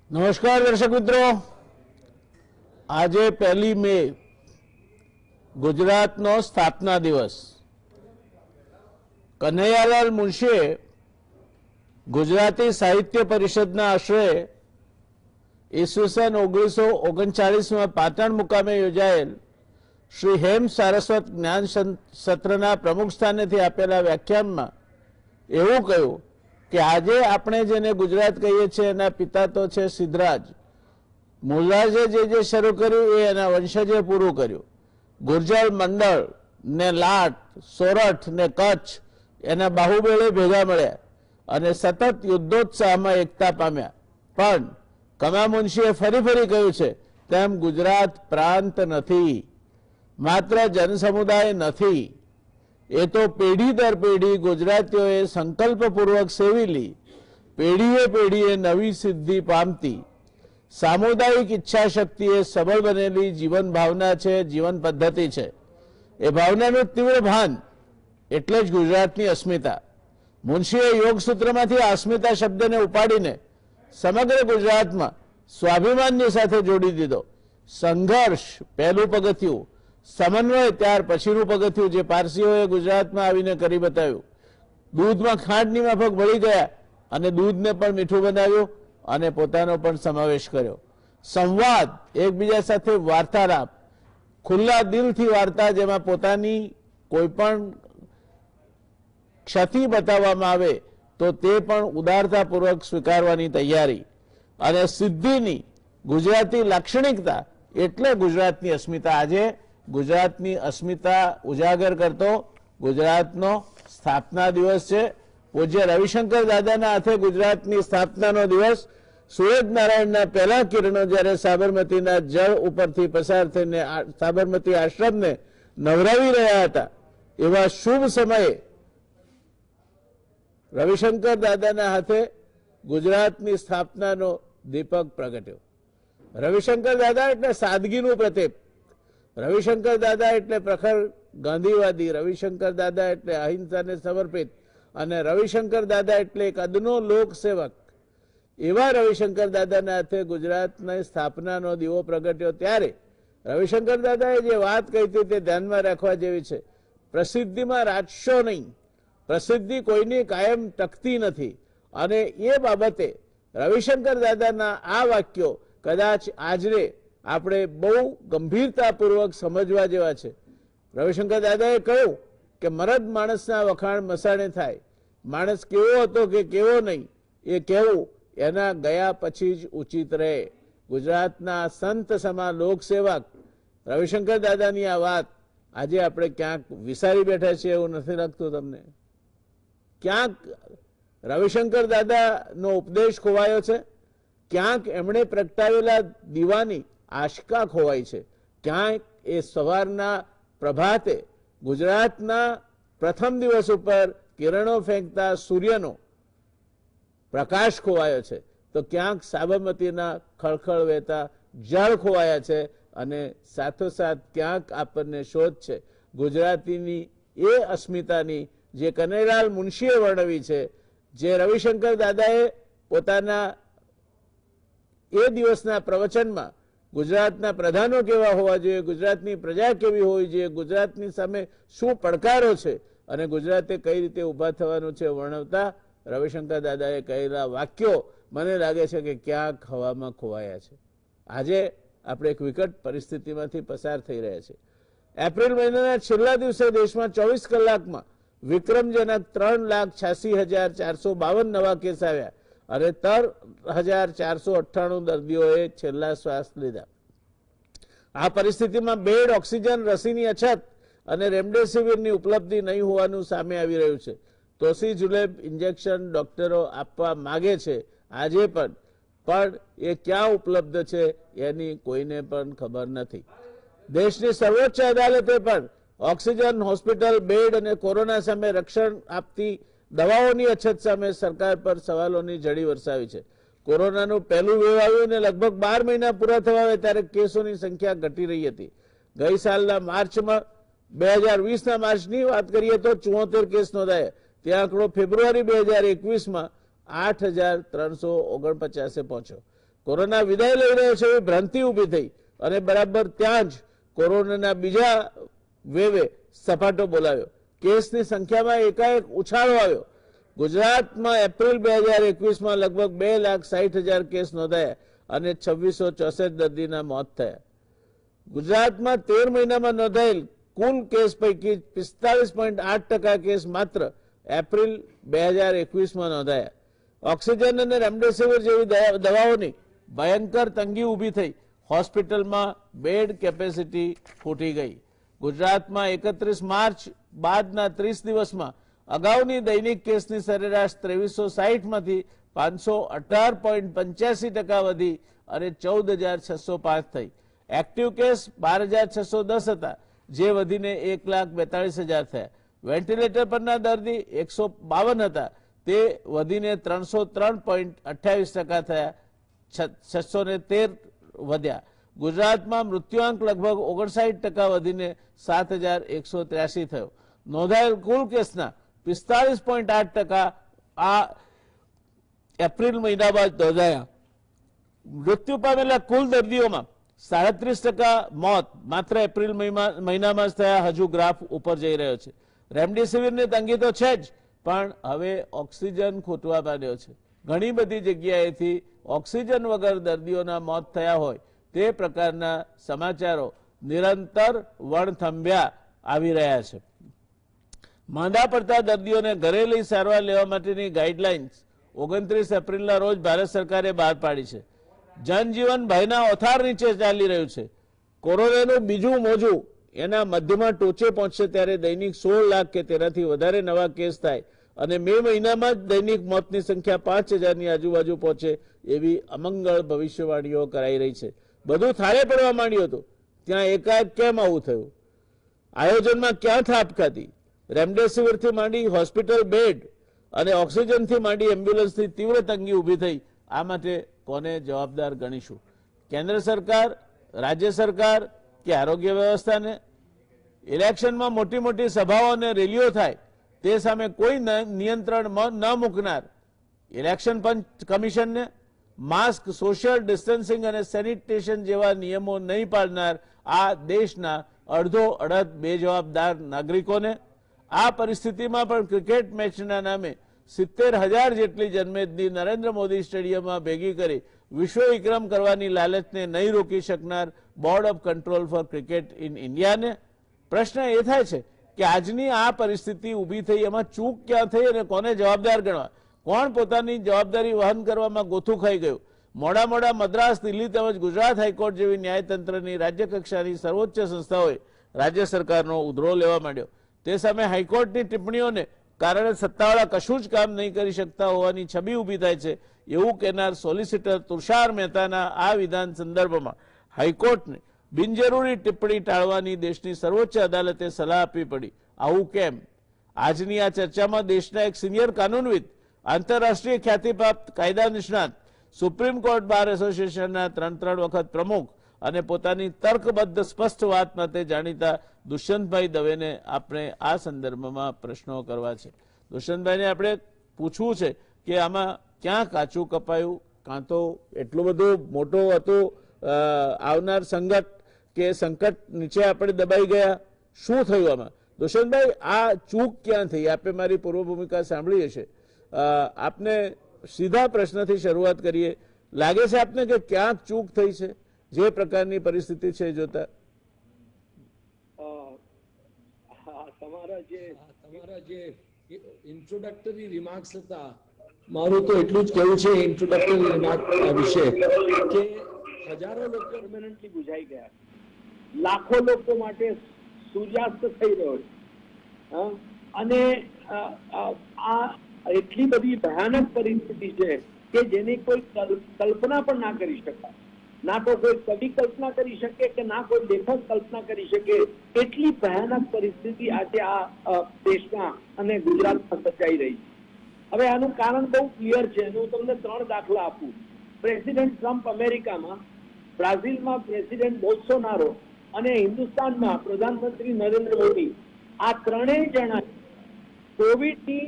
नमस्कार दर्शक मित्रों, आज 1 મે गुजरात स्थापना दिवस। कन्हैयालाल मुंशीए गुजराती साहित्य परिषद आश्रय ईस्वीसन 1939 में पाटण मुकामे योजायेल श्री हेम सारस्वत ज्ञान सत्र प्रमुख स्थाने थी आपेला व्याख्यान में एवं कहूं कि आज आपणे जेने गुजरात कहीए छे एना पिता तो छे सिद्धराज। मूलराजे जे शुरू कर्युं एना वंशजे पूरुं कर्युं। गुर्जर मंडल ने लाट सोरठ ने कच्छ एना बाहुबले भेगा मळ्या अने सतत युद्धोत्साहमां एकता पाम्या। पण कमा मुंशीए फरी फरी कह्युं छे तेम गुजरात प्रांत नथी, मात्र जनसमुदाय नथी। ए तो पेढ़ी दर पेढ़ी गुजरातीओए संकल्पपूर्वक सेवीली, पेढ़ीए पेढ़ीए नवी सिद्धि पामती सामुदायिक इच्छा शक्ति सबल बनेली जीवन भावना छे, जीवन पद्धति छे। ए भावनानुं तीव्र भान एटले ज गुजरातनी अस्मिता। मुंशीए योगसूत्रमांथी अस्मिता शब्दने उपाड़ीने समग्र गुजरातमां स्वाभिमाननी साथे जोड़ी दीधो। संघर्ष पहेलुं पगथियुं, समन्वय त्यार पछीनुं पगथियुं जे पारसीओए गुजरातमां आवीने करी बताव्युं। दूधमां खांडनी माफक भળી गया अने दूधने पण मीठुं बनाव्युं अने पोतानो पण समावेश कर्यो। संवाद, एकबीजा साथे वार्तालाप, खुल्ला दिलथी वार्ता जेमां पोतानी कोईपण क्षति बताववामां आवे तो ते पण उदारतापूर्वक स्वीकारवानी तैयारी अने सिद्धिनी गुजराती लाक्षणिकता एटले गुजरातनी अस्मिता। आजे गुजरातनी अस्मिता उजागर करतो गुजरातनो स्थापना दिवस है। पूज्य रविशंकर दादाना हाथे गुजरातनी स्थापनानो दिवस सूर्यनारायणना पहला किरणों ज्यारे साबरमतीना जल उपरथी पसार थईने साबरमती आश्रमने नवरावी रह्या हता एवा शुभ समये रविशंकर दादाना हाथे गुजरातनी स्थापनानो दीपक प्रगट्यो। रविशंकर दादा एटले सादगीनुं प्रतीक, रविशंकर दादा एटले प्रखर गांधीवादी, रविशंकर दादा एटले अहिंसा ने समर्पित अने रविशंकर दादा एटले एक अदनो लोकसेवक। एवा रविशंकर दादाना हाथे गुजरातनी स्थापनानो दीवो प्रगट्यो त्यारे रविशंकर दादाए जे वात कही हती ते ध्यानमां राखवा जेवी छे। प्रसिद्धिमां राचशो नहीं, प्रसिद्धि कोईनी कायम टकती नथी अने ए बाबते रविशंकर दादाना आ वाक्यो कदाच आजरे આપણે બહુ ગંભીરતાપૂર્વક સમજવા જેવા છે। રવિશંકર દાદાએ કહ્યું કે મરદ માણસના વખાણ મસાણે થાય, માણસ કેવો હતો કે કેવો નહીં એ કહેવું એના ગયા પછી જ ઉચિત રહે। ગુજરાતના સંત સમા લોકસેવક રવિશંકર દાદાની આ વાત આજે આપણે ક્યાંક વિસારી બેઠા છીએ એવું નથી લાગતું તમને? ક્યાંક રવિશંકર દાદાનો ઉપદેશ ખોવાયો છે, ક્યાંક એમણે પ્રગટાવેલા દીવાની आशका खोवाई छे, क्यांक ए सवारना प्रभाते गुजरातना प्रथम दिवस पर किरणों फेंकता सूर्यनो प्रकाश खोवायो छे, तो क्यांक साबरमतीना खळखळ वहेता जळ खोवाया छे अने साथोसाथ क्यांक आपने शोध छे गुजरातीनी ए अस्मितानी जे कन्हैयालाल मुंशीए वर्णवी छे, जे रविशंकर दादाए पोताना ए दिवसना प्रवचनमा गुजरातना प्रधानो केवा होवा जोईए, गुजरातनी प्रजा केवी होवी जोईए, गुजरातनी सामे शुं પડકારો છે અને ગુજરાતે કઈ રીતે ઊભા થવાનું છે વર્ણવતા રવિશંકર દાદાએ કહેલા વાક્યો મને લાગે છે કે ક્યાંક હવામાં ખોવાયા છે। આજે આપણે એક વિકટ પરિસ્થિતિમાંથી પસાર થઈ રહ્યા છે। એપ્રિલ મહિનાના છેલ્લા દિવસે દેશમાં 24 કલાકમાં વિક્રમજનક 3,86,452 નવા કેસ આવ્યા અને 13,498 દર્દીઓએ છેલ્લા શ્વાસ લીધા। આ પરિસ્થિતિમાં બેડ, ઓક્સિજન, રસીની અછત અને રેમડેસિવિરની ઉપલબ્ધિ નહીં હોવાનું સામે આવી રહ્યું છે। ટોસિઝુલેબ ઇન્જેક્શન ડોક્ટરો આપવા માગે છે આજે પણ એ ક્યાં ઉપલબ્ધ છે એની કોઈને પણ ખબર નથી। દેશની સર્વોચ્ચ અદાલતે પણ ઓક્સિજન, હોસ્પિટલ, બેડ અને કોરોના સામે રક્ષણ આપતી દવાઓની અછત સામે સરકાર પર સવાલોની ઝડી વરસાવી છે। કોરોનાનું પહેલું વેવ આવ્યું અને લગભગ 12 મહિના પૂરા થવા આવે ત્યારે કેસોની સંખ્યા ઘટી રહી હતી। ગઈ સાલના માર્ચમાં 2020ના માર્ચની વાત કરીએ તો 74 કેસ નોંધાયા। તે આંકડો ફેબ્રુઆરી 2021માં 8,349 પહોંચ્યો। કોરોના વિદાય લઈ રહ્યો છે એવી ભ્રાંતિ ઊભી થઈ અને બરાબર ત્યાં જ કોરોનાના બીજા વેવે સપાટો બોલાવ્યો. કેસની સંખ્યામાં એકાએક ઉછાળો આવ્યો. ગુજરાતમાં એપ્રિલ 2021માં લગભગ 2,60,000 કેસ નોંધાયા અને 2664 દર્દીના મોત થયા. ગુજરાતમાં 13 મહિનામાં નોંધાયેલ કુલ કેસ પૈકી 45.8% કેસ માત્ર એપ્રિલ 2021માં નોંધાયા. ઓક્સિજન અને રેમડેસિવિર જેવી દવાઓની ભયંકર તંગી ઊભી થઈ. હોસ્પિટલમાં બેડ કેપેસિટી ફૂટી ગઈ. ગુજરાતમાં 31 માર્ચ બાદના 30 દિવસમાં અગાઉની દૈનિક કેસની સરેરાશ 2360માંથી 518.85% વધી અને 14,605 થઈ. એક્ટિવ કેસ 12,610 હતા, જે વધીને 1,42,000 થયા. વેન્ટિલેટર પરના દર્દી 152 હતા, તે વધીને 303.28% થયા. 613 વધ્યા. ગુજરાતમાં મૃત્યુઆંક લગભગ 59% વધીને 7,183 થયો. નોંધાયેલ કુલ કેસના 45.8% આ એપ્રિલ મહિનામાં નોંધાયા. મૃત્યુ પામેલા કુલ દર્દીઓમાં 37% મોત માત્ર એપ્રિલ મહિનામાં જ થયા. હજુ ગ્રાફ ઉપર જઈ રહ્યો છે. રેમડેસિવિરની તંગી તો છે જ, પણ હવે ઓક્સિજન ખૂટવા માંડ્યો છે. ઘણી બધી જગ્યાએથી ઓક્સિજન વગર દર્દીઓના મોત થયા હોય તે પ્રકારના સમાચારો નિરંતર વણથંભ્યા આવી રહ્યા છે. માંદા પડતા દર્દીઓને ઘરે લઈ સારવાર લેવા માટેની ગાઈડલાઇન્સ 29 એપ્રિલના રોજ ભારત સરકારે બહાર પાડી છે. જનજીવન ભયના ઓથાર નીચે ચાલી રહ્યું છે. કોરોનાનું બીજું મોજું એના મધ્યમાં ટોચે પહોંચશે ત્યારે દૈનિક 16 લાખ કે તેનાથી વધારે નવા કેસ થાય અને મે મહિનામાં જ દૈનિક મોતની સંખ્યા 5,000ની આજુબાજુ પહોંચે એવી અમંગળ ભવિષ્યવાણીઓ કરાઈ રહી છે. બધું થાળે પડવા માંડ્યું હતું, ત્યાં એકાએક કેમ આવું થયું? આયોજનમાં ક્યાં થાપ ખાધી? રેમડેસિવિરથી માંડી હોસ્પિટલ બેડ અને ઓક્સિજનથી માંડી એમ્બ્યુલન્સની તીવ્ર તંગી ઊભી થઈ. આ માટે કોને જવાબદાર ગણીશું? કેન્દ્ર સરકાર, રાજ્ય સરકાર કે આરોગ્ય વ્યવસ્થાને? ઇલેક્શનમાં મોટી મોટી સભાઓ અને રેલીઓ થાય તે સામે કોઈ નિયંત્રણ ન મૂકનાર ઇલેક્શન પંચ કમિશનને? માસ્ક, સોશિયલ ડિસ્ટન્સિંગ અને સેનિટેશન જેવા નિયમો નહીં પાળનાર આ દેશના અડધો અડધ બેજવાબદાર નાગરિકોને? આ પરિસ્થિતિમાં પણ ક્રિકેટ મેચના નામે 70,000 જેટલી જનમેદની નરેન્દ્ર મોદી સ્ટેડિયમમાં ભેગી કરી વિશ્વ વિક્રમ કરવાની લાલચને નહીં રોકી શકનાર board of control for cricket in ઇન્ડિયાને? પ્રશ્ન એ થાય છે કે આજની આ પરિસ્થિતિ ઊભી થઈ એમાં ચૂક ક્યાં થઈ અને કોને જવાબદાર ગણવા? કોણ પોતાની જવાબદારી વહન કરવામાં ગોથું ખાઈ ગયું? મોડા મદ્રાસ, દિલ્હી તેમજ ગુજરાત હાઈકોર્ટ જેવી ન્યાયતંત્રની રાજ્ય કક્ષાની સર્વોચ્ચ સંસ્થાઓએ રાજ્ય સરકારનો ઉધરો લેવા માંડ્યો. તે સામે હાઈકોર્ટની ટિપ્પણીઓને કારણે સત્તાવાળા કશું જ કામ નહીં કરી શકતા હોવાની છબી ઊભી થાય છે એવું કહેનાર સોલિસિટર તુષાર મહેતાના આ વિધાન સંદર્ભમાં હાઈકોર્ટને બિનજરૂરી ટિપ્પણી ટાળવાની દેશની સર્વોચ્ચ અદાલતે સલાહ આપવી પડી. આવું કેમ? આજની આ ચર્ચામાં દેશના એક સિનિયર કાનૂનવિદ, આંતરરાષ્ટ્રીય ખ્યાતિપ્રાપ્ત કાયદા નિષ્ણાત, સુપ્રીમ કોર્ટ બાર એસોસિએશનના 3 વખત પ્રમુખ અને પોતાની તર્કબદ્ધ સ્પષ્ટ વાત માટે જાણીતા દુષ્યંતભાઈ દવેને આપણે આ સંદર્ભમાં પ્રશ્નો કરવા છે. દુષ્યંતભાઈને આપણે પૂછવું છે કે આમાં ક્યાં કાચું કપાયું? કાં તો એટલો બધો મોટો હતો આવનાર સંકટ નીચે આપણે દબાઈ ગયા? શું થયું આમાં? દુષ્યંતભાઈ, આ ચૂક ક્યાં થઈ? આપે મારી પૂર્વ ભૂમિકા સાંભળી હશે. આપને સીધા પ્રશ્નથી શરૂઆત કરીએ. લાગે છે આપને કે ક્યાંક ચૂક થઈ છે જે પ્રકારની પરિસ્થિતિ છે જોતા? તમારા જે ઇન્ટ્રોડક્ટરી રિમાર્ક્સ હતા, મારું તો એટલું જ કહેવું છે ઇન્ટ્રોડક્ટરી રિમાર્ક વિશે કે હજારો લોકો પરમેનન્ટલી બુઝાઈ ગયા, લાખો લોકો માટે સૂર્યાસ્ત થઈ રહ્યો છે અને આ એટલી બધી ભયાનક પરિસ્થિતિ છે કે જેની કોઈ કલ્પના પણ ના કરી શકાય. ના તો કોઈ કવિ કલ્પના કરી શકે કે ના કોઈ લેખક કલ્પના કરી શકે. એટલી ભયાનક પરિસ્થિતિ આજે આ દેશમાં અને ગુજરાતમાં સર્જાઈ રહી છે. હવે આનું કારણ બહુ ક્લિયર છે. હું તમને 3 દાખલા આપું. પ્રેસિડેન્ટ ટ્રમ્પ અમેરિકામાં, બ્રાઝિલમાં પ્રેસિડેન્ટ બોલ્સોનારો અને હિન્દુસ્તાનમાં પ્રધાનમંત્રી નરેન્દ્ર મોદી, આ ત્રણેય જણા કોવિડની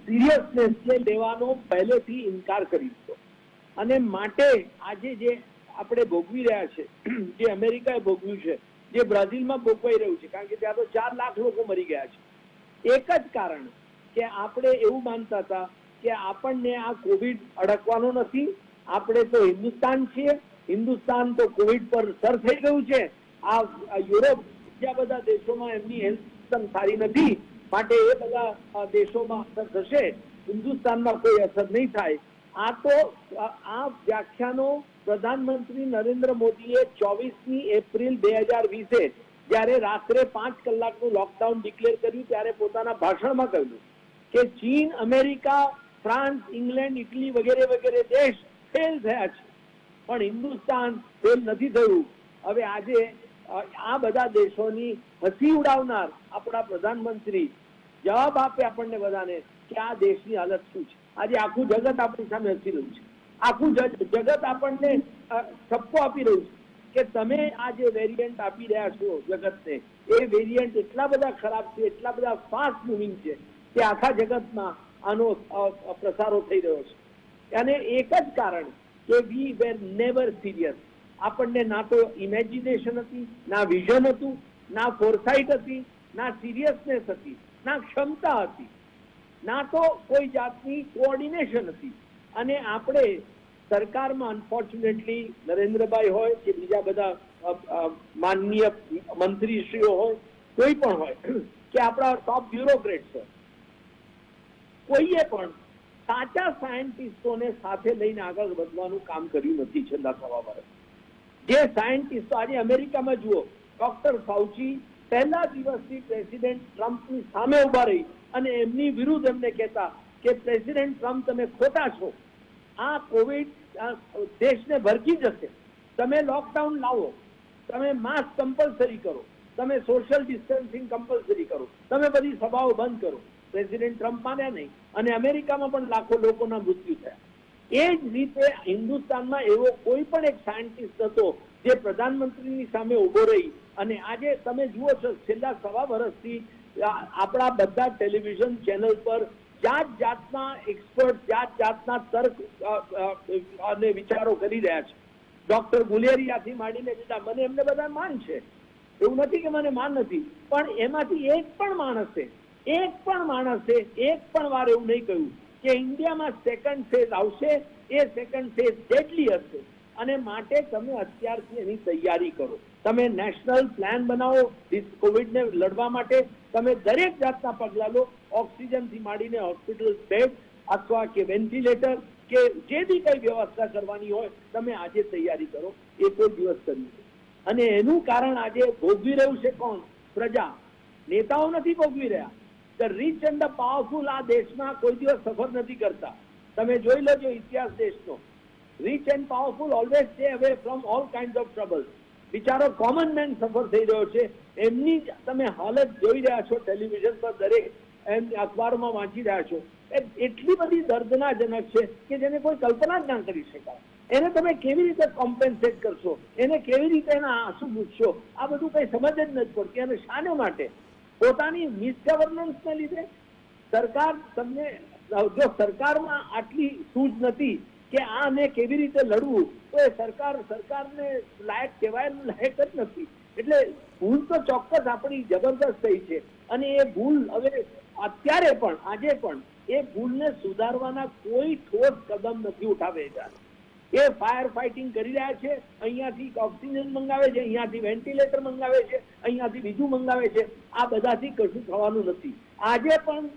સિરિયસનેસને લેવાનો પહેલેથી ઇનકાર કરી દીધો અને માટે આજે જે આપણે ભોગવી રહ્યા છે, જે અમેરિકાએ ભોગવ્યું છે, જે બ્રાઝિલમાં ભોગવાઈ રહ્યું છે, કારણ કે ત્યાં તો 4 લાખ લોકો મરી ગયા છે, એક જ કારણ કે આપણે એવું માનતા હતા કે આપણને આ કોવિડ અડકવાનો નથી, આપણે તો હિન્દુસ્તાન છીએ, હિન્દુસ્તાન તો કોવિડ પર સર થઈ ગયું છે, આ યુરોપ બીજા બધા દેશોમાં એમની હેલ્થ સિસ્ટમ સારી નથી, માટે એ બધા દેશોમાં અસર થશે, હિન્દુસ્તાનમાં કોઈ અસર નહીં થાય. આ તો આ વ્યાખ્યાનો પ્રધાનમંત્રી નરેન્દ્ર મોદીએ 24મી એપ્રિલ 2020 જ્યારે રાત્રે 5 કલાકનું લોકડાઉન ડિક્લેર કર્યું ત્યારે પોતાના ભાષણમાં કહ્યું કે ચીન, અમેરિકા, ફ્રાન્સ, ઇંગ્લેન્ડ, ઇટલી વગેરે વગેરે દેશ ફેલ થયા છે, પણ હિન્દુસ્તાન ફેલ નથી થયું. હવે આજે આ બધા દેશોની હસી ઉડાવનાર આપણા પ્રધાનમંત્રી જવાબ આપે આપણને બધાને કે આ દેશની હાલત શું છે. આજે આખું જગત આપણી સામે હસી રહ્યું છે, આખું જગત આપણને ઠપકો આપી રહ્યું છે કે તમે આ જે વેરિયન્ટ આપી રહ્યા છો જગતને, એ વેરિયન્ટ એટલા બધા ખરાબ છે, એટલા બધા ફાસ્ટ મૂવિંગ છે કે આખા જગતમાં આનો પ્રસારો થઈ રહ્યો છે. અને એક જ કારણ કે વી વેર નેવર સિરિયસ. આપણને ના તો ઇમેજિનેશન હતી, ના વિઝન હતું, ના ફોરસાઇટ હતી, ના સિરિયસનેસ હતી, ના ક્ષમતા હતી, ના તો કોઈ જાતની કોઓર્ડિનેશન હતી. અને આપણે સરકારમાં અનફોર્ચ્યુનેટલી નરેન્દ્રભાઈ હોય કે બીજા બધા માનનીય મંત્રીશ્રીઓ હોય, કોઈ પણ હોય કે આપણા ટોપ બ્યુરોક્રેટ્સ હોય, કોઈએ પણ સાચા સાયન્ટિસ્ટોને સાથે લઈને આગળ વધવાનું કામ કર્યું નથી છેલ્લા 1.5 વર્ષ. જે સાયન્ટિસ્ટો આજે અમેરિકામાં જુઓ, ડોક્ટર ફાઉચી પહેલા દિવસથી પ્રેસિડેન્ટ ટ્રમ્પની સામે ઉભા રહી અને એમની વિરુદ્ધ એમને કહેતા કે પ્રેસિડેન્ટ ટ્રમ્પ તમે ખોટા છો, આ કોવિડ દેશને ભરકી જશે, તમે લોકડાઉન લાવો, તમે માસ્ક કમ્પલસરી કરો, તમે સોશિયલ ડિસ્ટન્સિંગ કમ્પલસરી કરો, તમે બધી સભાઓ બંધ કરો. પ્રેસિડેન્ટ ટ્રમ્પ માન્યા નહીં અને અમેરિકામાં પણ લાખો લોકોના મૃત્યુ થયા. એ જ રીતે હિન્દુસ્તાનમાં એવો કોઈ પણ એક સાયન્ટિસ્ટ હતો જે પ્રધાનમંત્રીની સામે ઉભો રહી. અને આજે તમે જુઓ છો છેલ્લા 1.5 વર્ષથી આપણા બધા ટેલિવિઝન ચેનલ પર જાત જાતના એક્સપર્ટ, જાત જાતના તર્ક અને વિચારો કરી રહ્યા છે. ડોક્ટર ગુલેરિયાથી માંડીને બીજા, મને એમને બધા માન છે, એવું નથી કે મને માન નથી, પણ એમાંથી એક પણ માણસે એક પણ વાર એવું નહીં કહ્યું કે ઇન્ડિયામાં સેકન્ડ ફેઝ આવશે, એ સેકન્ડ ફેઝ ડેડલી હશે અને માટે તમે અત્યારથી એની તૈયારી કરો. તમે નેશનલ પ્લાન બનાવો કોવિડને લડવા માટે, તમે દરેક જાતના પગલાં લો, ઓક્સિજનથી માંડીને હોસ્પિટલ બેડ અથવા કે વેન્ટિલેટર કે જે બી કઈ વ્યવસ્થા કરવાની હોય તમે આજે તૈયારી કરો. એ કોઈ દિવસ કર્યું અને એનું કારણ આજે ભોગવી રહ્યું છે કોણ? પ્રજા. નેતાઓ નથી ભોગવી રહ્યા. The rich and the powerful આ દેશમાં કોઈ દિવસ સફર નથી કરતા. તમે જોઈ લેજો ઇતિહાસ દેશનો. Rich and powerful always stay away from all kind of trouble. બિચારો કોમન મેન સફર થઈ રહ્યો છે. એમની તમે હાલત જોઈ રહ્યા છો ટેલિવિઝન પર, દરેક એમ અખબારોમાં વાંચી રહ્યા છો. એટલી બધી દર્દનાજનક છે કે જેને કોઈ કલ્પના જ ના કરી શકાય. એને તમે કેવી રીતે કોમ્પેન્સેટ કરશો, એને કેવી રીતે એના આંસુ પૂછશો, આ બધું કઈ સમજ જ નથી પડતી. અને શાને માટે? પોતાની મિસગવર્નન્સને લીધે. સરકાર તમને, જો સરકારમાં આટલી સૂઝ નથી કે આને કેવી રીતે લડવું, તો એ સરકારને લાયક કહેવાય, લાયક જ નથી. એટલે ભૂલ તો ચોક્કસ આપણી જબરદસ્ત થઈ છે અને એ ભૂલ હવે અત્યારે પણ, આજે પણ એ ભૂલને સુધારવાના કોઈ ઠોસ કદમ નથી ઉઠાવેલા. એ ફાયર ફાઇટિંગ કરી રહ્યા છે. અહીંયાથી ઓક્સિજન મંગાવે છે, અહીંયાથી વેન્ટિલેટર મંગાવે છે, અહીંયાથી બીજું મંગાવે છે. આ બધાથી કશું થવાનું નથી. આજે પણ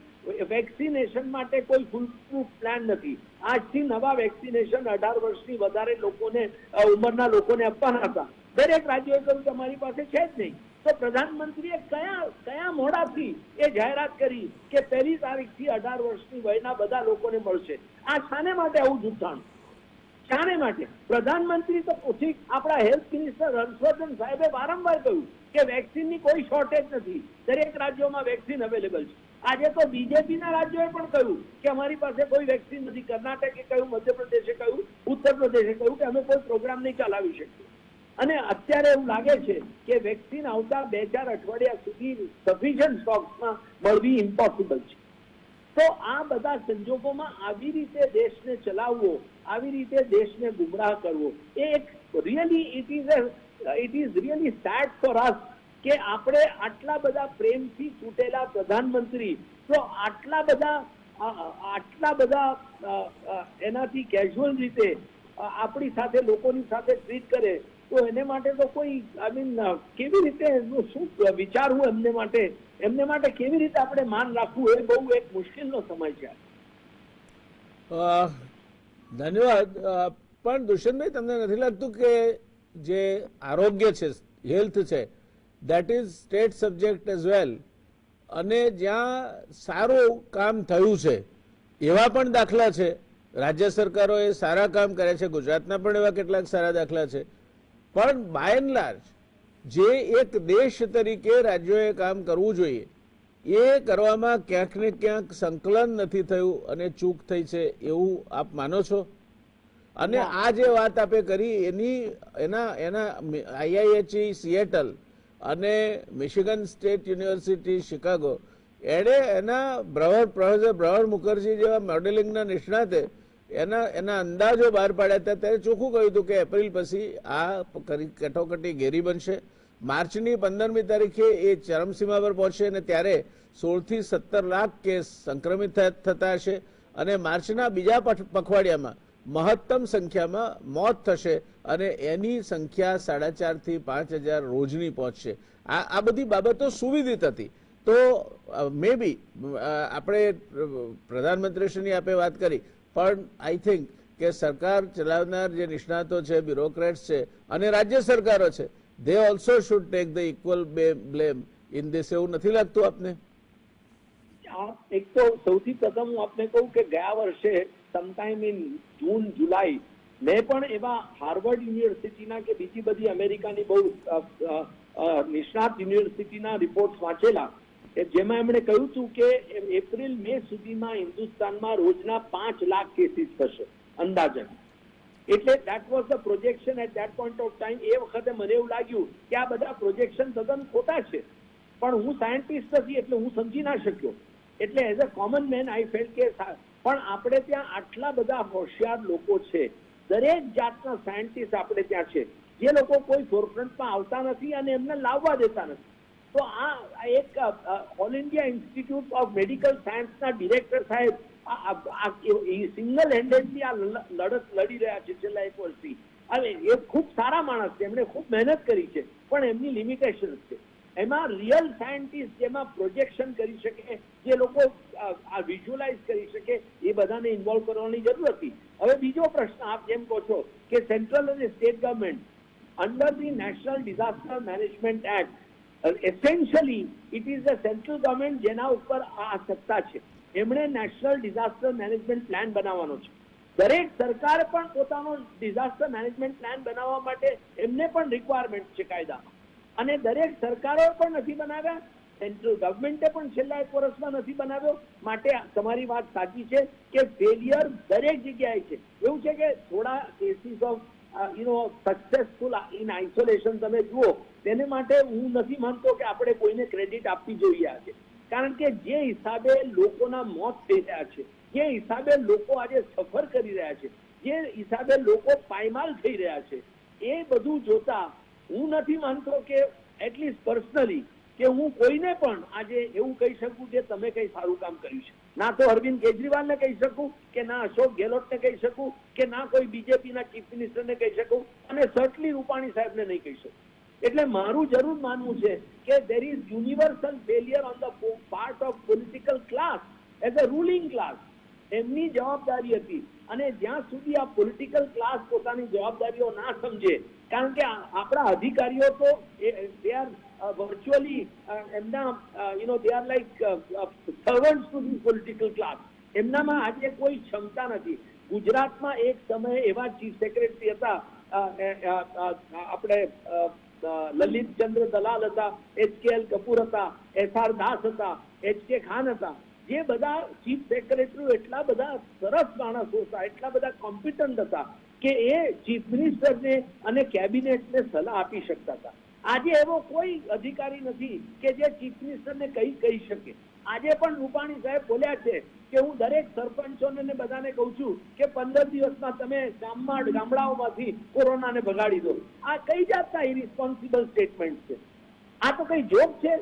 વેક્સિનેશન માટે કોઈ ફૂલપ્રૂફ પ્લાન નથી. આજથી નવા વેક્સિનેશન 18 વર્ષથી વધારે લોકોને, ઉંમરના લોકોને આપવાના હતા. દરેક રાજ્યોએ કહ્યું તમારી પાસે છે જ નહીં. તો પ્રધાનમંત્રીએ કયા મોડાથી એ જાહેરાત કરી કે 1 તારીખથી 18 વર્ષની વયના બધા લોકોને મળશે? આ શાને માટે આવું જૂઠાણું? શાને માટે? પ્રધાનમંત્રી તો ઠીક, આપણા હેલ્થ મિનિસ્ટર હર્ષવર્ધન સાહેબે વારંવાર કહ્યું કે વેક્સિનની કોઈ શોર્ટેજ નથી, દરેક રાજ્યોમાં વેક્સિન અવેલેબલ છે. આજે તો બીજેપીના રાજ્યોએ પણ કહ્યું કે અમારી પાસે કોઈ વેક્સિન નથી. કર્ણાટકે કહ્યું, મધ્યપ્રદેશે કહ્યું, ઉત્તર પ્રદેશે કહ્યું કે અમે કોઈ પ્રોગ્રામ નહીં ચલાવી શકીએ. અને અત્યારે એવું લાગે છે કે વેક્સિન આવતા 2-4 અઠવાડિયા સુધી સફિશિયન્ટ સ્ટોક્સમાં મળવી ઇમ્પોસિબલ છે. તો આ બધા સંજોગોમાં આવી રીતે દેશને ચલાવવો, આવી રીતે દેશને ગુમરાહ કરવો, એ એક really it is really sad for us કે આપણે આટલા બધા પ્રેમથી ચૂંટેલા પ્રધાનમંત્રી તો આટલા બધા એનાથી કેઝ્યુઅલ રીતે આપણી સાથે લોકોની સાથે ટ્રીટ કરે, તો એને માટે તો કોઈ કેવી રીતે શું વિચારવું એમને માટે કેવી રીતે આપણે માન રાખવું, એ બહુ એક મુશ્કેલનો સમય છે. ધન્યવાદ. પણ દુષ્યંતભાઈ, તમને નથી લાગતું કે જે આરોગ્ય છે, હેલ્થ છે, that is state subject as well, અને જ્યાં સારું કામ થયું છે એવા પણ દાખલા છે, રાજ્ય સરકારોએ સારા કામ કર્યા છે, ગુજરાતના પણ એવા કેટલાક સારા દાખલા છે, પણ બાય એન્ડ લાર્જ જે એક દેશ તરીકે રાજ્યોએ કામ કરવું જોઈએ એ કરવામાં ક્યાંક ને ક્યાંક સંકલન નથી થયું અને ચૂક થઈ છે, એવું આપ માનો છો? અને આ જે વાત આપે કરી એના આઈઆઈએચઈ સિએટલ અને મિશિગન સ્ટેટ યુનિવર્સિટી શિકાગો એના પ્રોફેસર બ્રહર મુખર્જી જેવા મોડેલિંગના નિષ્ણાતે એના અંદાજો બહાર પાડ્યા હતા, ત્યારે ચોખ્ખું કહ્યું હતું કે એપ્રિલ પછી આ કટોકટી ઘેરી બનશે. માર્ચની 15મી તારીખે એ ચરમસીમા પર પહોંચશે અને ત્યારે 16 થી 17 લાખ કેસ સંક્રમિત થતા હશે અને માર્ચના બીજા પખવાડિયામાં મહત્તમ સંખ્યામાં મોત થશે અને એની સંખ્યા 4,500 થી 5,000 રોજની પહોંચશે. આ બધી બાબતો સુવિદિત હતી. તો મે બી આપણે પ્રધાનમંત્રીશ્રીની આપે વાત કરી, પણ આઈ થિંક કે સરકાર ચલાવનાર જે નિષ્ણાતો છે, બ્યુરોક્રેટ્સ છે અને રાજ્ય સરકારો છે, they also should take the equal blame in this. એવું નથી લાગતું આપને? એક તો સૌથી પ્રથમ હું આપને કહું કે ગયા વર્ષે સમટાઈમ ઇન જૂન જુલાઈ મેં પણ એવા હાર્વર્ડ યુનિવર્સિટીના કે બીજી બધી અમેરિકાની બહુ નિષ્ણાત યુનિવર્સિટીના રિપોર્ટ વાંચેલા, જેમાં એમણે કહ્યું હતું કે એપ્રિલ મે સુધીમાં હિન્દુસ્તાનમાં રોજના 5 લાખ કેસીસ થશે અંદાજન. એટલે that was the projection at that point of time. એ વખતે મને એવું લાગ્યું કે આ બધા પ્રોજેક્શન તદ્દન ખોટા છે, પણ હું સાયન્ટિસ્ટ નથી એટલે હું સમજી ના શક્યો. એટલે as a common man I felt કે પણ આપણે ત્યાં આટલા બધા હોશિયાર લોકો છે, દરેક જાતના સાયન્ટિસ્ટ આપણે ત્યાં છે, જે લોકો કોઈ ફોરફ્રન્ટમાં આવતા નથી અને એમને લાવવા દેતા નથી. તો આ એક all India institute of medical સાયન્સના ડિરેક્ટર સાહેબ સિંગલ હેન્ડેડલી આ લડત લડી રહ્યા છે છેલ્લા 1 વર્ષથી. અને એ ખૂબ સારા માણસ છે, એમણે ખૂબ મહેનત કરી છે, પણ એમની લિમિટેશન છે. એમાં રિયલ સાયન્ટિસ્ટ જેમાં પ્રોજેક્શન કરી શકે, જે લોકો વિઝ્યુઅલાઇઝ કરી શકે, એ બધાને ઇન્વોલ્વ કરવાની જરૂર હતી. હવે બીજો પ્રશ્ન આપ જેમ કહો છો કે સેન્ટ્રલ અને state government under the national disaster management act, essentially it is the central government જેના ઉપર આ સત્તા છે. એમણે નેશનલ ડિઝાસ્ટર મેનેજમેન્ટ પ્લાન બનાવવાનો છે. દરેક સરકાર પણ પોતાનો ડિઝાસ્ટર મેનેજમેન્ટ પ્લાન બનાવવા માટે એમને પણ રિક્વાયરમેન્ટ છે કાયદામાં, અને દરેક સરકારો પણ નથી બનાવ્યા, સેન્ટ્રલ ગવર્મેન્ટે પણ છેલ્લા 1 વર્ષમાં નથી બનાવ્યો. માટે તમારી વાત સાચી છે કે ફેલિયર દરેક જગ્યાએ છે. એવું છે કે થોડા cases of successful in isolation તમે જુઓ, તેને માટે હું નથી માનતો કે આપણે કોઈને ક્રેડિટ આપવી જોઈએ આજે. કારણ કે જે હિસાબે લોકોના મોત થઈ રહ્યા છે, જે હિસાબે લોકો આજે સફર કરી રહ્યા છે, જે હિસાબે લોકો પાયમાલ થઈ રહ્યા છે, એ બધું જોતા હું નથી માનતો કે એટલીસ્ટ પર્સનલી કે હું કોઈને પણ આજે એવું કહી શકું કે તમે કઈ સારું કામ કર્યું છે. ના તો અરવિંદ કેજરીવાલને કહી શકું, કે ના અશોક ગેહલોતને કહી શકું, કે ના કોઈ બીજેપીના ચીફ મિનિસ્ટરને કહી શકું, અને સર્ટલી રૂપાણી સાહેબને નહીં કહી શકું. એટલે મારું જરૂર માનવું છે કે there is universal failure on the part of political class as a ruling class. એમની જવાબદારી હતી, અને જ્યાં સુધી આ પોલિટિકલ ક્લાસ પોતાની જવાબદારીઓ ના સમજે, કારણ કે આપણા અધિકારીઓ તો they are virtually એમના they are like servants to the political class. એમનામાં આજે કોઈ ક્ષમતા નથી. ગુજરાતમાં એક સમયે એવા ચીફ સેક્રેટરી હતા, આપણે લલિત ચંદ્ર દલાલ હતા, HKL કપૂર હતા, SR દાસ હતા, HK ખાન હતા. જે બધા ચીફ સેક્રેટરીઓ એટલા બધા સરસ માણસો હતા, એટલા બધા કોમ્પિટન્ટ હતા કે એ ચીફ મિનિસ્ટરને અને કેબિનેટને સલાહ આપી શકતા હતા. આજે એવો કોઈ અધિકારી નથી કે જે ચીફ મિનિસ્ટરને કહી શકે. આજે પણ રૂપાણી સાહેબ બોલ્યા છે કે હું દરેક સરપંચોને ને બધાને કહું છું કે 15 દિવસમાં તમે ગામડાઓમાંથી કોરોનાને ભગાડી દો. આ કઈ જાતના ઇરિસ્પોન્સિબલ સ્ટેટમેન્ટ છે? આ તો કઈ જોક છે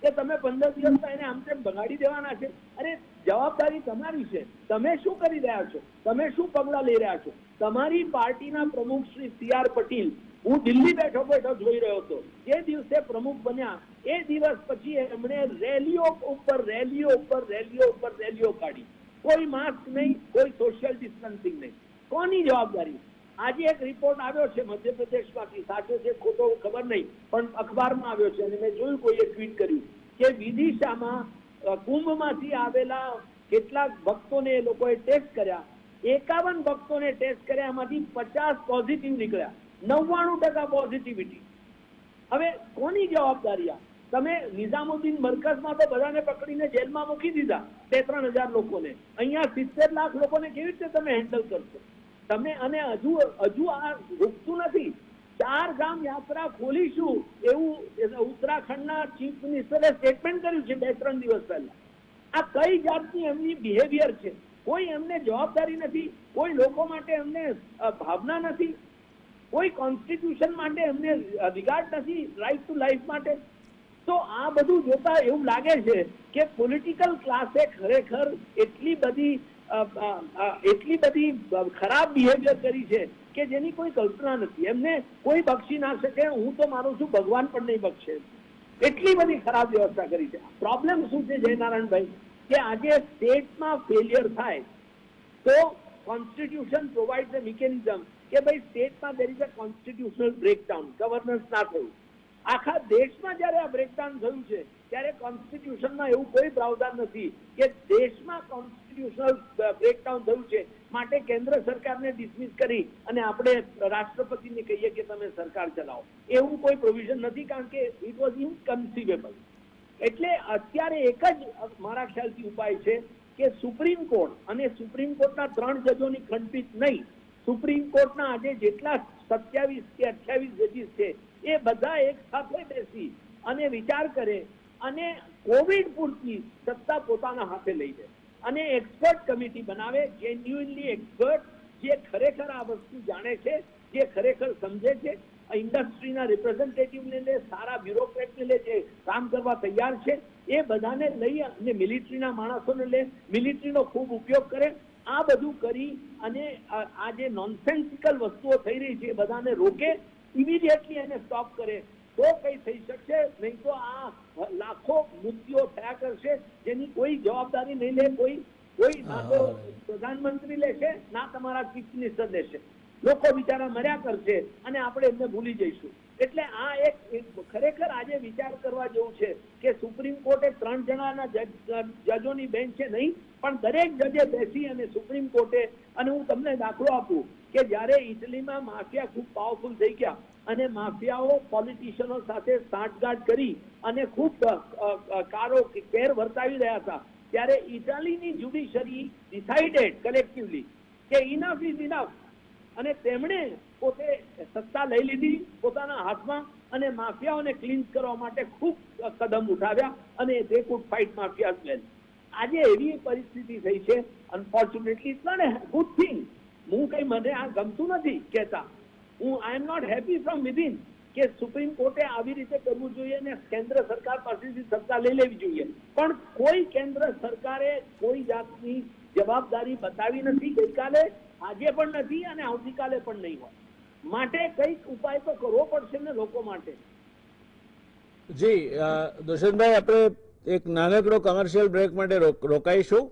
કે તમે 15 દિવસમાં એને આમ તેમ ભગાડી દેવાના છે? અરે જવાબદારી તમારી છે. તમે શું કરી રહ્યા છો? તમે શું પગલાં લઈ રહ્યા છો? તમારી પાર્ટીના પ્રમુખ શ્રી સી.આર. પટેલ, હું દિલ્હી બેઠો જોઈ રહ્યો હતો, જે દિવસે પ્રમુખ બન્યા એ દિવસ પછી એમણે રેલીઓ ઉપર રેલીઓ કાઢી. કોઈ માસ્ક નહીં, કોઈ સોશિયલ ડિસ્ટન્સિંગ નહીં. કોની જવાબદારી? આજે એક રિપોર્ટ આવ્યો છે મધ્યપ્રદેશમાંથી, સાચો છે ખોટો ખબર નહીં, પણ અખબારમાં આવ્યો છે અને મેં જોયું, કોઈએ ટ્વીટ કર્યું કે વિદિશામાં કુંભમાંથી આવેલા કેટલાક ભક્તોને એ લોકોએ ટેસ્ટ કર્યા. 51 ભક્તોને ટેસ્ટ કર્યા, એમાંથી 50 પોઝિટિવ નીકળ્યા, 99% પોઝિટિવિટી. હવે કોની જવાબદારી આ? તમે નિઝામુદ્દીન મરકઝમાં તો બધાને પકડીને જેલમાં મૂકી દીધા, 2-3 હજાર લોકોને. અહીંયા 70 લાખ લોકોને કેવી રીતે તમે હેન્ડલ કરશો તમે? અને હજુ આ રૂકતું નથી. 4 ગામ યાત્રા ખોલીશું એવું ઉત્તરાખંડના ચીફ મિનિસ્ટરે સ્ટેટમેન્ટ કર્યું છે 2-3 દિવસ પહેલા. આ કઈ જાતની એમની બિહેવિયર છે? કોઈ એમને જવાબદારી નથી, કોઈ લોકો માટે એમને ભાવના નથી, કોઈ કોન્સ્ટિટ્યુશન માટે એમને રિગાર્ડ નથી, રાઇટ ટુ લાઈફ માટે. તો આ બધું જોતા એવું લાગે છે કે પોલિટિકલ ક્લાસે ખરેખર એટલી બધી ખરાબ બિહેવિયર કરી છે કે જેની કોઈ કલ્પના નથી. એમને કોઈ બક્ષી ના શકે. હું તો માનું છું ભગવાન પણ નહીં બક્ષે. એટલી બધી ખરાબ વ્યવસ્થા કરી છે. પ્રોબ્લેમ શું છે જયનારાયણભાઈ, કે આજે સ્ટેટમાં ફેલિયર થાય તો કોન્સ્ટિટ્યુશન પ્રોવાઇડ્સ અ મિકેનિઝમ કે ભાઈ સ્ટેટમાં there is a constitutional breakdown, governance ના થયું. આખા દેશમાં જયારે આ બ્રેકડાઉન થયું છે ત્યારે કોન્સ્ટિટ્યુશનમાં એવું કોઈ પ્રાવધાન નથી કે દેશમાં કોન્સ્ટિટ્યુશનલ બ્રેકડાઉન થયું છે માટે કેન્દ્ર સરકારને ડિસમિસ કરી અને આપણે રાષ્ટ્રપતિને કહીએ કે તમે સરકાર ચલાવો. એવું કોઈ પ્રોવિઝન નથી, કારણ કે ઇટ વોઝ ઇનકન્સીવેબલ. એટલે અત્યારે એક જ મારા ખ્યાલથી ઉપાય છે કે સુપ્રીમ કોર્ટ અને સુપ્રીમ કોર્ટના 3 જજોની ખંડપીઠ નહીં, સુપ્રીમ કોર્ટના આજે જેટલા 27 કે 28 જજીસ છે એ બધા એક સાથે બેસી અને વિચાર કરે અને કોવિડ પૂરતી સત્તા પોતાના હાથે લઈ લે અને એક્સપર્ટ કમિટી બનાવે, જેન્યુઇનલી એક્સપર્ટ, જે ખરેખર આ વસ્તુ જાણે છે, જે ખરેખર સમજે છે, ઇન્ડસ્ટ્રીના રિપ્રેઝેન્ટેટિવને લે, સારા બ્યુરોક્રેટને લે, જે કામ કરવા તૈયાર છે, એ બધાને લઈ અને મિલિટરીના માણસોને લે, મિલિટરીનો ખૂબ ઉપયોગ કરે. આ બધું કરી અને આ જે નોનસેન્સિકલ વસ્તુઓ થઈ રહી છે એ બધાને રોકે, ઇમિડિયેટલી એને સ્ટોપ કરે તો કઈ થઈ શકશે. નહીં તો આ લાખો મૃત્યુઓ થયા કરશે જેની કોઈ જવાબદારી નહીં લે કોઈ. ના તો પ્રધાનમંત્રી લેશે, ના તમારા ચીફ મિનિસ્ટર લેશે. લોકો બિચારા મર્યા કરશે અને આપણે એમને ભૂલી જઈશું. એટલે આ એક ખરેખર આજે વિચાર કરવા જેવું છે કે સુપ્રીમ કોર્ટે 3 જણાના જજોની બેન્ચ છે નહીં, પણ દરેક જજે બેસી અને સુપ્રીમ કોર્ટે, અને હું તમને દાખલો આપું કે જ્યારે ઇટલીમાં માફિયા ખૂબ પાવરફુલ થઈ ગયા અને માફિયાઓ પોલિટિશિયનો સાથે સાંઠગાંઠ કરી અને ખૂબ કેર વર્તાવી રહ્યા હતા, ત્યારે ઇટાલીની જ્યુડિશરી ડિસાઇડેડ કલેક્ટિવલી કે ઇનફ ઇઝ ઇનફ, અને તેમણે પોતે સત્તા લઈ લીધી પોતાના હાથમાં અને માફિયાઓને ક્લીન્સ કરવા માટે ખૂબ કદમ ઉઠાવ્યા અને they could fight mafia well. આજે એવી પરિસ્થિતિ થઈ છે, unfortunately it's not a good thing. હું કઈ મને આ ગમતું નથી કહેતા, હું I am not happy from within કે સુપ્રીમ કોર્ટે આવી રીતે કરવું જોઈએ અને કેન્દ્ર સરકાર પાસેથી સત્તા લઈ લેવી જોઈએ, પણ કોઈ કેન્દ્ર સરકારે કોઈ જાતની જવાબદારી બતાવી નથી ગઈકાલે, આજે પણ નથી અને આવતીકાલે પણ નહીં હોય. માટે કઈક ઉપાય તો કરવો પડશે ને લોકો માટે. જી દુષ્યંતભાઈ, આપણે એક નાનકડો કમર્શિયલ બ્રેક માટે રોકાઈશું,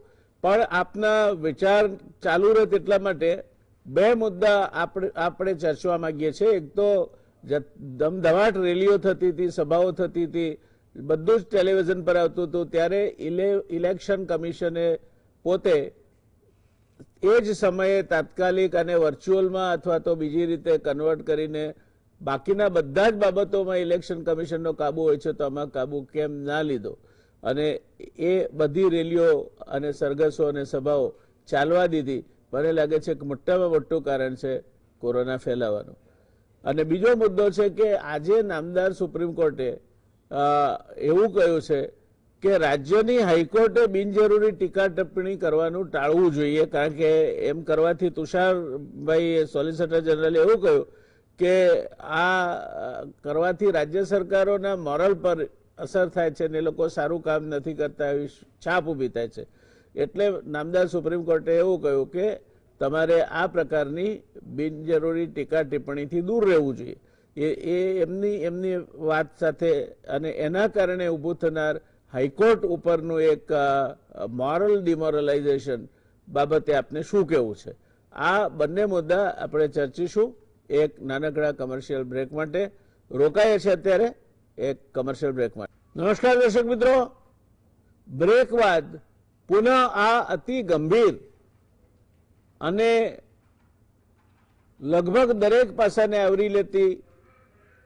પણ આપના વિચાર ચાલુ રહે તેટલા માટે 2 મુદ્દા આપણે ચર્ચવા માંગીએ છીએ. એક તો ધમધમાટ રેલીઓ થતી હતી, સભાઓ થતી હતી, બધું જ ટેલિવિઝન પર આવતું હતું, ત્યારે ઇલેક્શન કમિશને પોતે એ જ સમયે તાત્કાલિક અને વર્ચ્યુઅલમાં અથવા તો બીજી રીતે કન્વર્ટ કરીને બાકીના બધા જ બાબતોમાં ઇલેક્શન કમિશનનો કાબુ હોય છે, તો આમાં કાબુ કેમ ના લીધો અને એ બધી રેલીઓ અને સરઘસો અને સભાઓ ચાલવા દીધી. મને લાગે છે કે મોટામાં મોટું કારણ છે કોરોના ફેલાવાનું. અને બીજો મુદ્દો છે કે આજે નામદાર સુપ્રીમ કોર્ટે એવું કહ્યું છે કે રાજ્યોની હાઈકોર્ટે બિનજરૂરી ટીકા ટિપ્પણી કરવાનું ટાળવું જોઈએ, કારણ કે એમ કરવાથી તુષારભાઈ સોલિસિટર જનરલે એવું કહ્યું કે આ કરવાથી રાજ્ય સરકારોના મોરલ પર અસર થાય છે અને એ લોકો સારું કામ નથી કરતા એવી છાપ ઊભી થાય છે. એટલે નામદાર સુપ્રીમ કોર્ટે એવું કહ્યું કે તમારે આ પ્રકારની બિનજરૂરી ટીકા ટિપ્પણીથી દૂર રહેવું જોઈએ. એ એમની વાત સાથે અને એના કારણે ઊભું થનાર હાઈકોર્ટ ઉપરનું એક મોરલ ડિમોરલાઇઝેશન બાબતે આપને શું કહેવું છે? આ બંને મુદ્દા આપણે ચર્ચીશું એક નાનકડા કમર્શિયલ બ્રેક માટે. રોકાઈએ છે અત્યારે એક કમર્શિયલ બ્રેક માટે. નમસ્કાર દર્શક મિત્રો, બ્રેક બાદ પુનઃ આ અતિ ગંભીર અને લગભગ દરેક પાસાને આવરી લેતી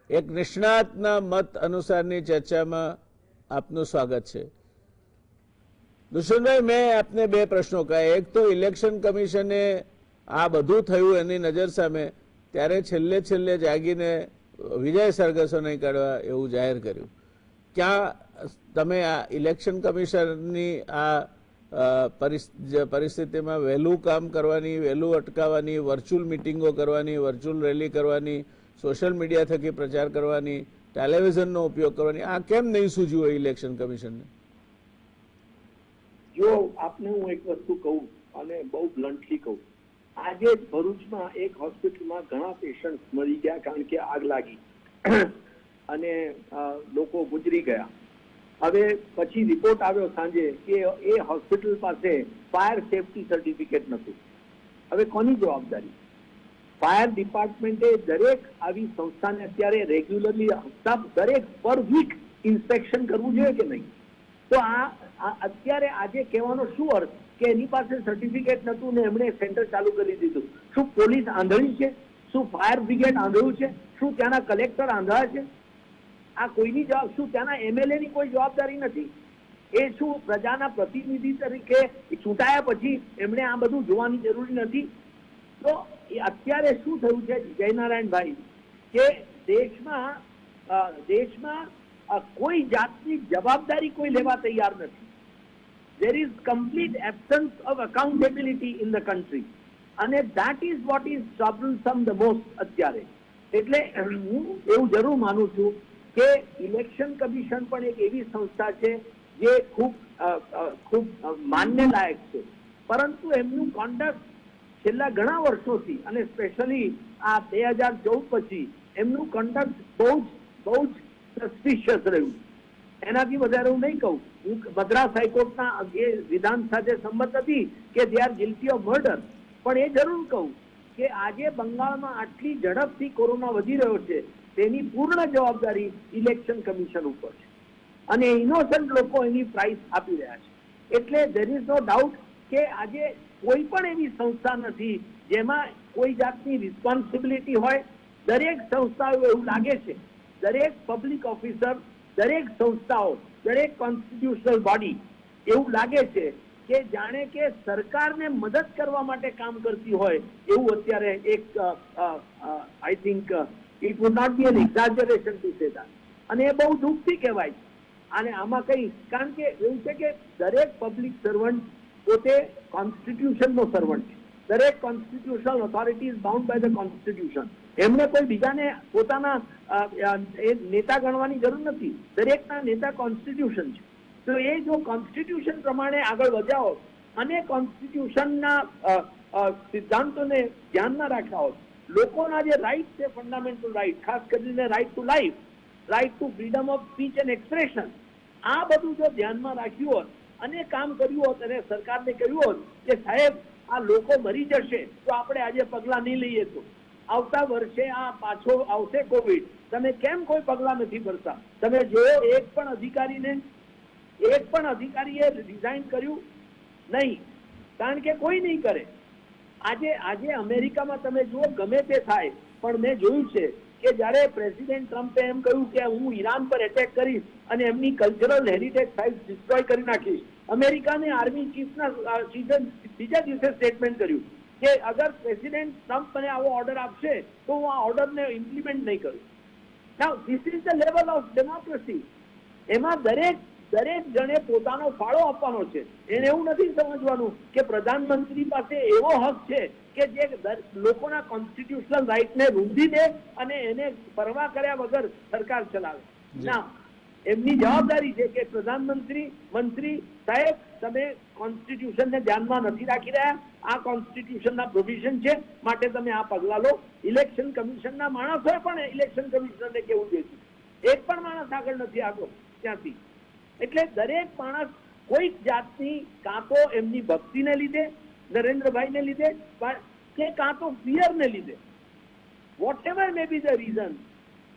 એક નિષ્ણાતના મત અનુસારની ચર્ચામાં આપનું સ્વાગત છે. દુષ્યંતભાઈ, મેં આપને બે પ્રશ્નો કહ્યા. એક તો ઇલેક્શન કમિશને આ બધું થયું એની નજર સામે ત્યારે છેલ્લે જાગીને વિજય સરઘસો નહીં કાઢવા એવું જાહેર કર્યું. ક્યાં તમે આ ઇલેક્શન કમિશનની આ પરિસ્થિતિમાં વહેલું કામ કરવાની, વહેલું અટકાવવાની, વર્ચ્યુઅલ મિટિંગો કરવાની, વર્ચ્યુઅલ રેલી કરવાની, સોશિયલ મીડિયા થકી પ્રચાર કરવાની, ટેલિવિઝનનો ઉપયોગ કરવાની, આ કેમ નહીં સૂઝ્યું હોય ઇલેક્શન કમિશનને? જો આપને હું એક વસ્તુ કહું અને બહુ બ્લન્ટલી કહું, આજે જ ભરૂચમાં એક હોસ્પિટલમાં ઘણા પેશન્ટ મરી ગયા કારણ કે આગ લાગી અને લોકો ગુજરી ગયા. હવે પછી રિપોર્ટ આવ્યો સાંજે કે એ હોસ્પિટલ પાસે ફાયર સેફટી સર્ટિફિકેટ નતું. હવે કોની જવાબદારી? ફાયર ડિપાર્ટમેન્ટે દરેક આવી સંસ્થાને અત્યારે રેગ્યુલરલી દરેક પર વીક ઇન્સ્પેક્શન કરવું જોઈએ કે નહીં? તો આ અત્યારે આજે કહેવાનો શું અર્થ કે એની પાસે સર્ટિફિકેટ નતું ને એમણે સેન્ટર ચાલુ કરી દીધું? શું પોલીસ આંધળી છે? શું ફાયર બ્રિગેડ આંધળું છે? શું ત્યાંના કલેક્ટર આંધળા છે? આ કોઈની જવાબ? શું ત્યાંના એમએલએ ની કોઈ જવાબદારી નથી? એ શું પ્રજાના પ્રતિનિધિ તરીકે ચૂંટાયા પછી એમણે આ બધું જોવાની જરૂરી નથી? તો અત્યારે શું થયું છે જયનારાયણભાઈ કે દેશમાં કોઈ જાતની જવાબદારી કોઈ લેવા તૈયાર નથી. there is complete absence of accountability in the country અને that is what is troublesome the most અત્યારે. એટલે હું એવું જરૂર માનું છું કે ઇલેક્શન કમિશન પણ એક એવી સંસ્થા છે જે ખૂબ માન્ય લાયક છે, પરંતુ એમનું કોન્ડક્ટ છેલ્લા ઘણા વર્ષોથી અને સ્પેશિયલી આ 2014 પછી એમનું કોન્ડક્ટ બહુ જ સસ્પિશિયસ રહ્યું. એનાથી વધારે હું નહીં કહું. હું મદ્રાસ હાઈકોર્ટના એ વિધાન સાથે સંમત હતી કે they are guilty of murder, પણ એ જરૂર કહું કે આજે બંગાળમાં આટલી ઝડપથી કોરોના વધી રહ્યો છે તેની પૂર્ણ જવાબદારી ઇલેક્શન કમિશન ઉપર છે અને ઇનોસન્ટ લોકો એની પ્રાઇસ આપી રહ્યા છે. એટલે ધેર ઇઝ નો ડાઉટ કે આજે કોઈ પણ એવી સંસ્થા નથી જેમાં કોઈ જાતની રિસ્પોન્સિબિલિટી હોય. દરેક સંસ્થાઓ એવું લાગે છે, દરેક પબ્લિક ઓફિસર, દરેક સંસ્થાઓ, દરેક કોન્સ્ટિટ્યુશનલ બોડી એવું લાગે છે કે જાણે કે સરકારને મદદ કરવા માટે કામ કરતી હોય એવું અત્યારે એક I think it would not be an exaggeration to say that. અને એ બહુ દુઃખથી કહેવાય. અને આમાં કઈ, કારણ કે એવું છે કે દરેક પબ્લિક સર્વન્ટ પોતે કોન્સ્ટિટ્યુશનનો સર્વન્ટ છે. દરેક constitutional authority is bound by the constitution. એમને કોઈ બીજાને પોતાના નેતા ગણવાની જરૂર નથી. દરેકના નેતા કોન્સ્ટિટ્યુશન છે. તો એ જો કોન્સ્ટિટ્યુશન પ્રમાણે આગળ વધ્યા હોત અને કોન્સ્ટિટ્યુશનના સિદ્ધાંતોને ધ્યાનમાં રાખ્યા હોત, લોકોના જે રાઇટ છે, ફંડામેન્ટલ રાઇટ, ખાસ કરીને right to life, right to freedom of speech and expression, આ બધું જો ધ્યાનમાં રાખ્યું હોત અને કામ કર્યું હોત અને સરકારને કહ્યું હોત કે સાહેબ આ લોકો મરી જશે તો આપણે આજે પગલાં નહીં લઈએ તો આવતા વર્ષે આ પાછો આવશે કોવિડ, તમે કેમ કોઈ પગલાં નથી ભરતા? તમે જોયો એક પણ અધિકારીએ રિઝાઇન કર્યું નહીં, કારણ કે કોઈ નહીં કરે. આજે અમેરિકામાં તમે જુઓ, ગમે તે થાય, પણ મેં જોયું છે કે જ્યારે પ્રેસિડેન્ટ ટ્રમ્પે એમ કહ્યું કે હું ઈરાન પર એટેક કરીશ અને એમની કલ્ચરલ હેરિટેજ સાઇટ્સ ડિસ્ટ્રોય કરી નાખીશ, અમેરિકાની આર્મી ચીફના બીજા દિવસે સ્ટેટમેન્ટ કર્યું કે અગર પ્રેસિડેન્ટ ટ્રમ્પ મને આવો ઓર્ડર આપશે તો હું આ ઓર્ડરને ઇમ્પ્લિમેન્ટ નહીં કરું. Now this is the level of democracy. એમાં દરેક દરેક જણે પોતાનો ફાળો આપવાનો છે. એને એવું નથી સમજવાનું કે પ્રધાનમંત્રી પાસે એવો હક છે કે જે લોકોના કોન્સ્ટિટ્યુશનલ રાઇટને રૂંધી દે અને એને પરવા કર્યા વગર સરકાર ચલાવે. ના, એમની જવાબદારી છે કે પ્રધાનમંત્રી મંત્રી સાહેબ, તમે કોન્સ્ટિટ્યુશનને ધ્યાનમાં નથી રાખી રહ્યા, આ કોન્સ્ટિટ્યુશનના પ્રોવિઝન છે, માટે તમે આ પગલા લો. ઇલેક્શન કમિશનના માણસોએ પણ ઇલેક્શન કમિશનરને કેવું જોઈતું, એક પણ માણસ આગળ નથી આવ્યો ત્યાંથી. એટલે દરેક માણસ કોઈક જાતની કાં તો એમની ભક્તિને લીધે, નરેન્દ્રભાઈને લીધે, કે કાં તો ફિયરને લીધે, whatever may be the reason,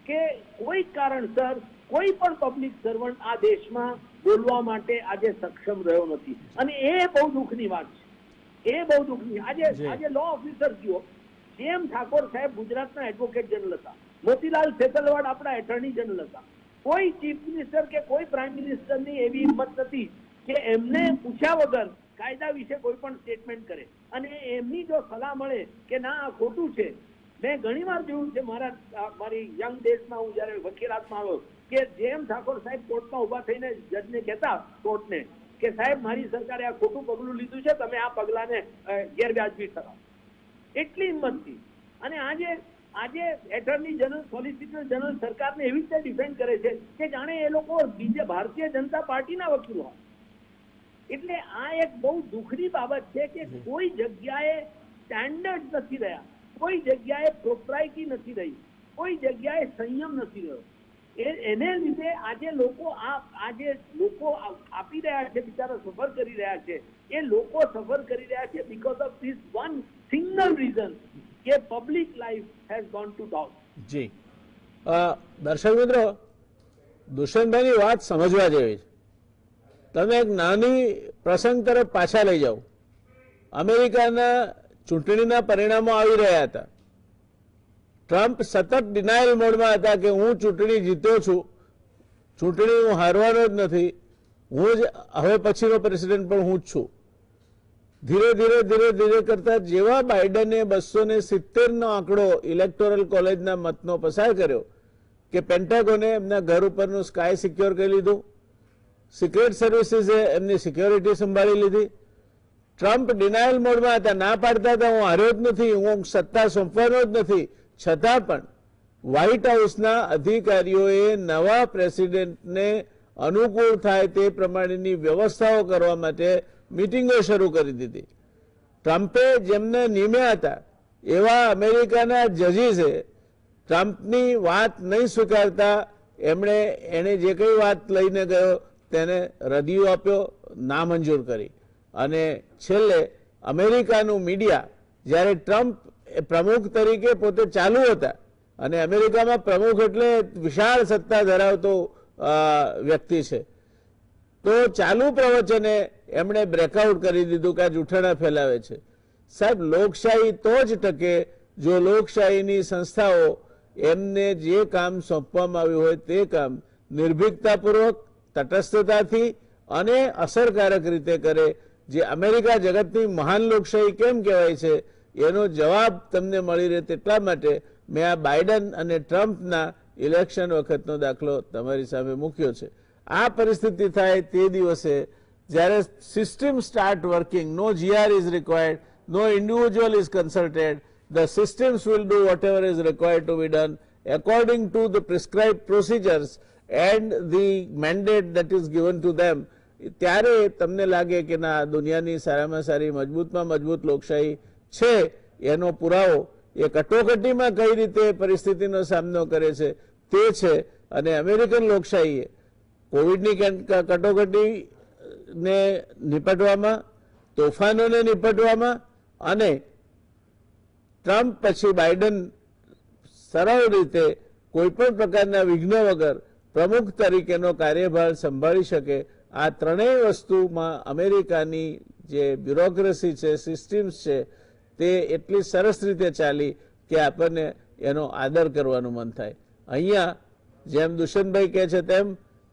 કે કોઈ કારણસર કોઈ પણ પબ્લિક સર્વન્ટ આ દેશમાં બોલવા માટે આજે સક્ષમ રહ્યો નથી. અને એ બહુ દુઃખની વાત છે, એ બહુ દુઃખની. આજે લો ઓફિસર જુઓ, જેમ ઠાકોર સાહેબ ગુજરાતના એડવોકેટ જનરલ હતા, મોતીલાલ સેતલવાડ આપણા એટર્ની જનરલ હતા. કોઈ ચીફ મિનિસ્ટર કે કોઈ પ્રાઇમ મિનિસ્ટરની એવી હિંમત નથી કે એમને પૂછ્યા વગર કાયદા વિશે કોઈ પણ સ્ટેટમેન્ટ કરે. અને એમની જો સલાહ મળે કે ના આ ખોટું છે, મેં ઘણી વાર જોયું છે મારી યંગ ડેઝમાં, હું જયારે વકીલાતમાં આવ્યો, કે જેમ ઠાકોર સાહેબ કોર્ટમાં ઉભા થઈને જજને કહેતા, કોર્ટને, કે સાહેબ મારી સરકારે આ ખોટું પગલું લીધું છે, તમે આ પગલાને ગેરવ્યાજબી ઠરાવો. એટલી હિંમતથી. અને આજે એટર્ની જનરલ, સોલિસિટર જનરલ સરકારને એવી રીતે ડિફેન્ડ કરે છે કે જાણે એ લોકો ભારતીય જનતા પાર્ટીના વકીલો હોય. એટલે આ એક બહુ દુઃખની બાબત છે કે કોઈ જગ્યાએ સ્ટેન્ડર્ડ નથી રહ્યા, કોઈ જગ્યાએ પ્રોપ્રાઇટી નથી રહી, કોઈ જગ્યાએ સંયમ નથી રહ્યો. એને લીધે આજે લોકો આપી રહ્યા છે, બિચારા સફર કરી રહ્યા છે. એ લોકો સફર કરી રહ્યા છે because of this one single reason કે public life has gone to down. જી દર્શક મિત્રો, દુષ્યંતભાઈની વાત સમજવા જેવી છે. તમે એક નાની પ્રસંગ તરફ પાછા લઈ જાઓ. અમેરિકાના ચૂંટણીના પરિણામો આવી રહ્યા હતા. ટ્રમ્પ સતત ડિનાયલ મોડમાં હતા કે હું ચૂંટણી જીત્યો છું, ચૂંટણી હું હારવાનો જ નથી, હું જ હવે પછીનો પ્રેસિડેન્ટ પણ હું જ છું. ધીરે ધીરે ધીરે ધીરે કરતા જેવા બાઇડને 270 નો આંકડો ઇલેક્ટોરલ કોલેજના મતનો પસાર કર્યો કે પેન્ટાગોને એમના ઘર ઉપરનું સ્કાય સિક્યોર કરી લીધું, સિક્રેટ સર્વિસીસે એમની સિક્યોરિટી સંભાળી લીધી. ટ્રમ્પ ડિનાયલ મોડમાં હતા, ના પાડતા હતા હું હાર્યો જ નથી, હું સત્તા સોંપવાનો જ નથી. છતાં પણ વ્હાઇટ હાઉસના અધિકારીઓએ નવા પ્રેસિડેન્ટને અનુકૂળ થાય તે પ્રમાણેની વ્યવસ્થાઓ કરવા માટે મીટિંગો શરૂ કરી દીધી. ટ્રમ્પે જેમને નિમ્યા હતા એવા અમેરિકાના જજીસે ટ્રમ્પની વાત નહીં સ્વીકારતા એણે જે કંઈ વાત લઈને ગયો તેને રદિયો આપ્યો, નામંજૂર કરી. અને છેલ્લે અમેરિકાનું મીડિયા, જ્યારે ટ્રમ્પ પ્રમુખ તરીકે પોતે ચાલુ હતા, અને અમેરિકામાં પ્રમુખ એટલે વિશાળ સત્તા ધરાવતો વ્યક્તિ છે, તો ચાલુ પ્રવચને એમણે બ્રેકઆઉટ કરી દીધું કે આ જૂઠાણા ફેલાવે છે. સાહેબ, લોકશાહી તો જ ટકે જો લોકશાહીની સંસ્થાઓ એમને જે કામ સોંપવામાં આવ્યું હોય તે કામ નિર્ભીકતાપૂર્વક, તટસ્થતાથી અને અસરકારક રીતે કરે. જે અમેરિકા જગતની મહાન લોકશાહી કેમ કહેવાય છે એનો જવાબ તમને મળી રહે તેટલા માટે મેં આ બાઇડન અને ટ્રમ્પના ઇલેક્શન વખતનો દાખલો તમારી સામે મૂક્યો છે. આ પરિસ્થિતિ થાય તે દિવસે જ્યારે system start working, no GR is required, no individual is consulted, the systems will do whatever is required to be done according to the prescribed procedures and the mandate that is given to them. ત્યારે તમને લાગે કે ના, દુનિયાની સારામાં સારી મજબૂતમાં મજબૂત લોકશાહી છે એનો પુરાવો એ કટોકટીમાં કઈ રીતે પરિસ્થિતિનો સામનો કરે છે તે છે. અને અમેરિકન લોકશાહીએ કોવિડની કટોકટીને નિપટવામાં, તોફાનોને નિપટવામાં અને ટ્રમ્પ પછી બાઇડન સરળ રીતે કોઈ પણ પ્રકારના વિઘ્ન વગર પ્રમુખ તરીકેનો કાર્યભાર સંભાળી શકે, આ ત્રણેય વસ્તુમાં અમેરિકાની જે બ્યુરોક્રેસી છે, સિસ્ટમ્સ છે, તે એટલી સરસ રીતે ચાલી કે આપણને એનો આદર કરવાનું મન થાય. અહીંયા જેમ દુષ્યંતભાઈ કહે છે તેમ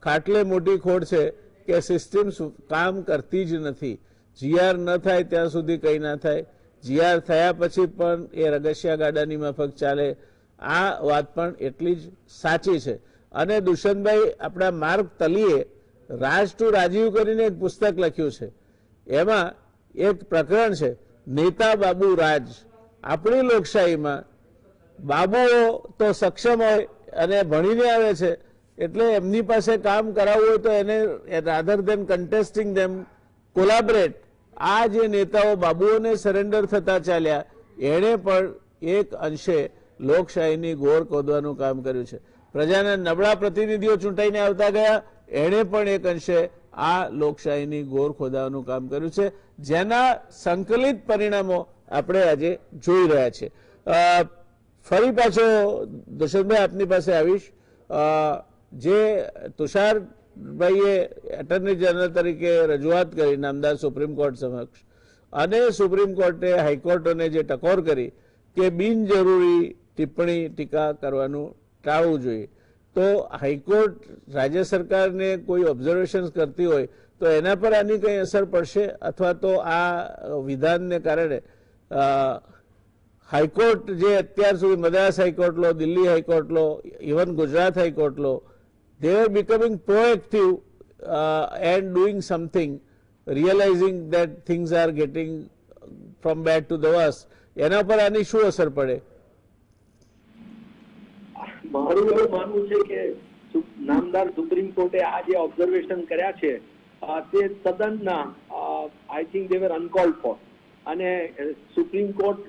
ખાટલે મોટી ખોટ છે કે સિસ્ટમ્સ કામ કરતી જ નથી. GR ન થાય ત્યાં સુધી કંઈ ના થાય, GR થયા પછી પણ એ રગસિયા ગાડાની માફક ચાલે. આ વાત પણ એટલી જ સાચી છે. અને દુષ્યંતભાઈ આપણા માર્ગ તલીએ રાજ ટુ રાજીવ કરીને એક પુસ્તક લખ્યું છે. એમાં એક પ્રકરણ છે નેતા બાબુ રાજ. આપણી લોકશાહીમાં બાબુઓ તો સક્ષમ હોય અને ભણીને આવે છે એટલે એમની પાસે કામ કરાવવું હોય તો એને રાધર દેન કન્ટેસ્ટિંગ ધેમ કોલાબરેટ. આ જે નેતાઓ બાબુઓને સરેન્ડર થતા ચાલ્યા એણે પણ એક અંશે લોકશાહીની ગોળ ખોદવાનું કામ કર્યું છે. પ્રજાના નબળા પ્રતિનિધિઓ ચૂંટાઈને આવતા ગયા એણે પણ એક અંશે આ લોકશાહીની ગોળ ખોદવાનું કામ કર્યું છે, જેના સંકલિત પરિણામો આપણે આજે જોઈ રહ્યા છીએ. ફરી પાછો દશરથભાઈ આપની પાસે આવીશ. જે તુષારભાઈએ એટર્ની જનરલ તરીકે રજૂઆત કરી નામદાર સુપ્રીમ કોર્ટ સમક્ષ અને સુપ્રીમ કોર્ટે હાઈકોર્ટોને જે ટકોર કરી કે બિનજરૂરી ટિપ્પણી ટીકા કરવાનું ટાળવું જોઈએ, તો હાઈકોર્ટ રાજ્ય સરકારને કોઈ ઓબ્ઝર્વેશન કરતી હોય તો એના પર આની કંઈ અસર પડશે અથવા તો આ વિધાનને કારણે હાઈકોર્ટ જે અત્યાર સુધી મદ્રાસ હાઈકોર્ટ લો, દિલ્હી હાઈકોર્ટ લો, ઇવન ગુજરાત હાઈકોર્ટ લો, they are becoming proactive and doing something, realizing that things are getting from bad to the worst. એના પર આની શું અસર પડે? મારું એવું માનવું છે કે નામદાર સુપ્રીમ કોર્ટે આ જે ઓબ્ઝર્વેશન કર્યા છે તે તદ્દન I think they were uncalled for. અને સુપ્રીમ કોર્ટ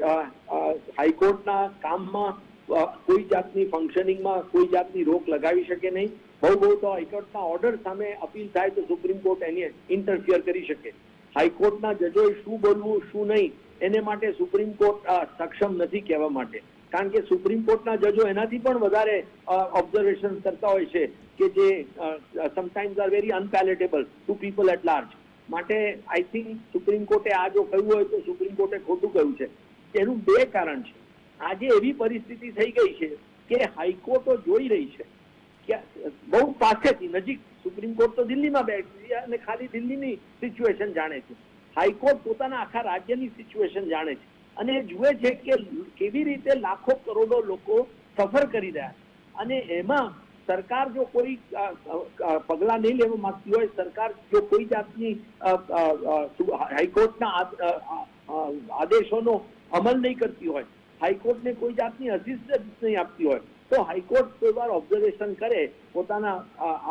હાઈકોર્ટના કામમાં કોઈ જાતની ફંક્શનિંગમાં કોઈ જાતની રોક લગાવી શકે નહીં. બહુ તો હાઈકોર્ટના ઓર્ડર સામે અપીલ થાય તો સુપ્રીમ કોર્ટ એની ઇન્ટરફિયર કરી શકે. હાઈકોર્ટના જજોએ શું બોલવું શું નહીં એને માટે સુપ્રીમ કોર્ટ સક્ષમ નથી કહેવા માટે, કારણ કે સુપ્રીમ કોર્ટના જજો એનાથી પણ વધારે ઓબ્ઝર્વેશન કરતા હોય છે કે જે sometimes are very unpalatable to people at large. માટે આઈ થિંક સુપ્રીમ કોર્ટે આ જો કહ્યું હોય તો સુપ્રીમ કોર્ટે ખોટું કહ્યું છે. એનું બે કારણ છે. આજે એવી પરિસ્થિતિ થઈ ગઈ છે કે હાઈકોર્ટો જોઈ રહી છે કે બહુ પાસેથી નજીક સુપ્રીમ કોર્ટ તો દિલ્હીમાં બેઠી છે અને ખાલી દિલ્હીની સિચ્યુએશન જાણે છે. હાઈકોર્ટ પોતાના આખા રાજ્યની સિચ્યુએશન જાણે છે અને જુએ છે કે કેવી રીતે લાખો કરોડો લોકો સફર કરી રહ્યા છે. અને એમાં સરકાર જો કોઈ પગલાં નહીં લેવા માંગતી હોય, સરકાર જો કોઈ જાતની હાઈકોર્ટના આદેશોનો અમલ નહીં કરતી હોય, હાઈકોર્ટને કોઈ જાતની અસિસ્ટન્સ નહીં આપતી હોય, તો હાઈકોર્ટ કોઈ વાર ઓબ્ઝર્વેશન કરે પોતાના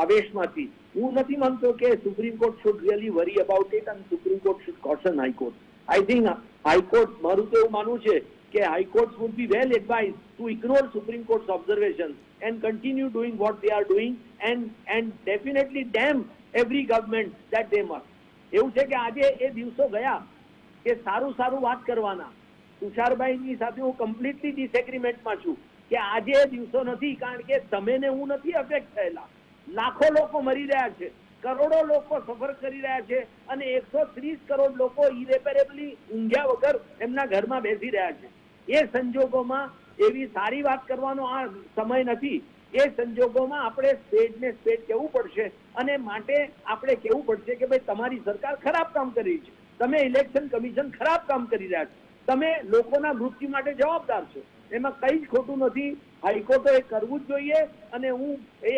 આવેશમાંથી. હું નથી માનતો કે supreme court should really worry about it અને supreme court should caution high court. I think high court, મારું તો એવું માનવું છે કે high court would be well advise to ignore supreme court observation and continue doing what they are doing and definitely damn every government that they must. એવું છે કે આજે એ દિવસો ગયા કે સારું વાત કરવાના. તુષારભાઈની સાથે હું કમ્પ્લીટલી ડિસએગ્રીમેન્ટમાં છું કે આજે એ દિવસો નથી, કારણ કે તમે ને હું નથી અફેક્ટ થયેલા. લાખો લોકો મરી રહ્યા છે, કરોડો લોકો સફર કરી રહ્યા છે અને 130 કરોડ લોકો ઇરેપેરેબલી ઊંઘ્યા વગર એમના ઘરમાં બેસી રહ્યા છે. એ સંજોગોમાં એવી સારી વાત કરવાનો આ સમય નથી. એ સંજોગોમાં આપણે સ્ટેટને સ્ટેટ કહેવું પડશે અને માટે આપણે કહેવું પડશે કે ભાઈ તમારી સરકાર ખરાબ કામ કરી રહી છે, તમે ઇલેક્શન કમિશન ખરાબ કામ કરી રહ્યા છો, તમે લોકોના મૃત્યુ માટે જવાબદાર છો. એમાં કંઈ જ ખોટું નથી. હાઈકોર્ટો એ કરવું જ જોઈએ અને હું એ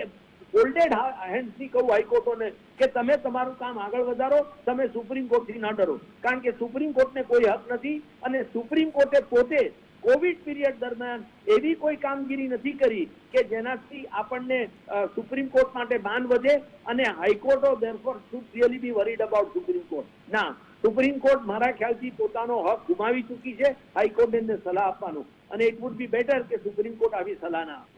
ફોલ્ડેડ હેન્ડથી કહું હાઈકોર્ટોને કે તમે તમારું કામ આગળ વધારો, તમે સુપ્રીમ કોર્ટથી ન ડરો, કારણ કે સુપ્રીમ કોર્ટને કોઈ હક નથી અને સુપ્રીમ કોર્ટે પોતે કોવિડ પીરિયડ દરમિયાન એવી કોઈ કામગીરી નથી કરી કે જેનાથી આપણને સુપ્રીમ કોર્ટ માટે માન વધે અને હાઈકોર્ટો therefore should really be worried about supreme court. ના, સુપ્રીમ કોર્ટ મારા ખ્યાલથી પોતાનો હક ગુમાવી ચૂકી છે હાઈકોર્ટને સલાહ આપવાનું, અને ઇટ વુડ બી બેટર કે સુપ્રીમ કોર્ટ આવી સલાહ ના આપે.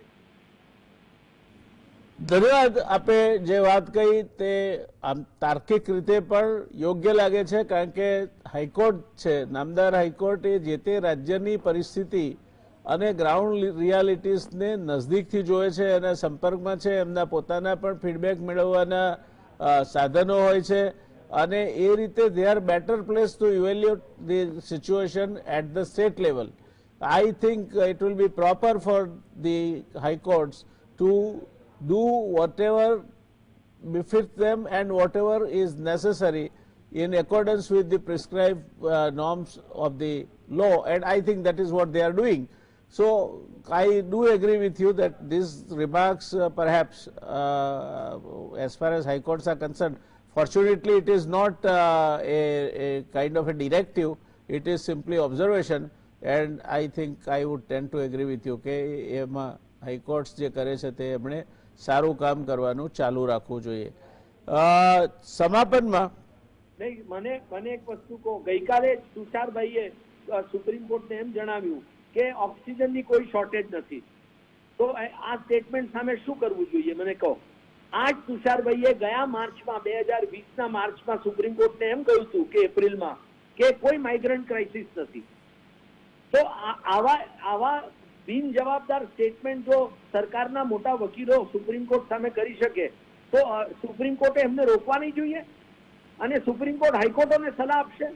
ધન્યવાદ. આપે જે વાત કહી તે આમ તાર્કિક રીતે પણ યોગ્ય લાગે છે, કારણ કે હાઈકોર્ટ છે, નામદાર હાઈકોર્ટ એ જે તે રાજ્યની પરિસ્થિતિ અને ગ્રાઉન્ડ રિયાલિટીઝને નજદીકથી જોવે છે, એના સંપર્કમાં છે, એમના પોતાના પણ ફીડબેક મેળવવાના સાધનો હોય છે અને એ રીતે they are better place to evaluate the situation at the state level. I think it will be proper for the high courts to do whatever befits them and whatever is necessary in accordance with the prescribed norms of the law, and I think that is what they are doing. So I do agree with you that these remarks perhaps as far as high courts are concerned, fortunately it is not a kind of a directive, it is simply observation, and I think I would tend to agree with you કે એમાં high courts જે કરે છે તે એમણે સારું કામ કરવાનું ચાલુ રાખવું જોઈએ. સમાપનમાં નહીં, મને એક વસ્તુ કહો, ગઈકાલે તુષારભાઈએ સુપ્રીમ કોર્ટને એમ જણાવ્યું કે ઓક્સિજનની કોઈ શોર્ટેજ નથી, તો આ સ્ટેટમેન્ટ સામે શું કરવું જોઈએ મને કહો. આજ તુષારભાઈએ ગયા માર્ચમાં 2020ના માર્ચમાં સુપ્રીમ કોર્ટને એમ કહ્યું હતું કે એપ્રિલમાં કે કોઈ માઇગ્રન્ટ ક્રાઇસિસ નથી. તો આવા બિન જવાબદાર સ્ટેટમેન્ટ જો સરકારના મોટા વકીલો સુપ્રીમ કોર્ટ સામે કરી શકે તો સુપ્રીમ કોર્ટે એમને રોકવા નહીં જોઈએ અને સુપ્રીમ કોર્ટ હાઈકોર્ટોને સલાહ આપશે.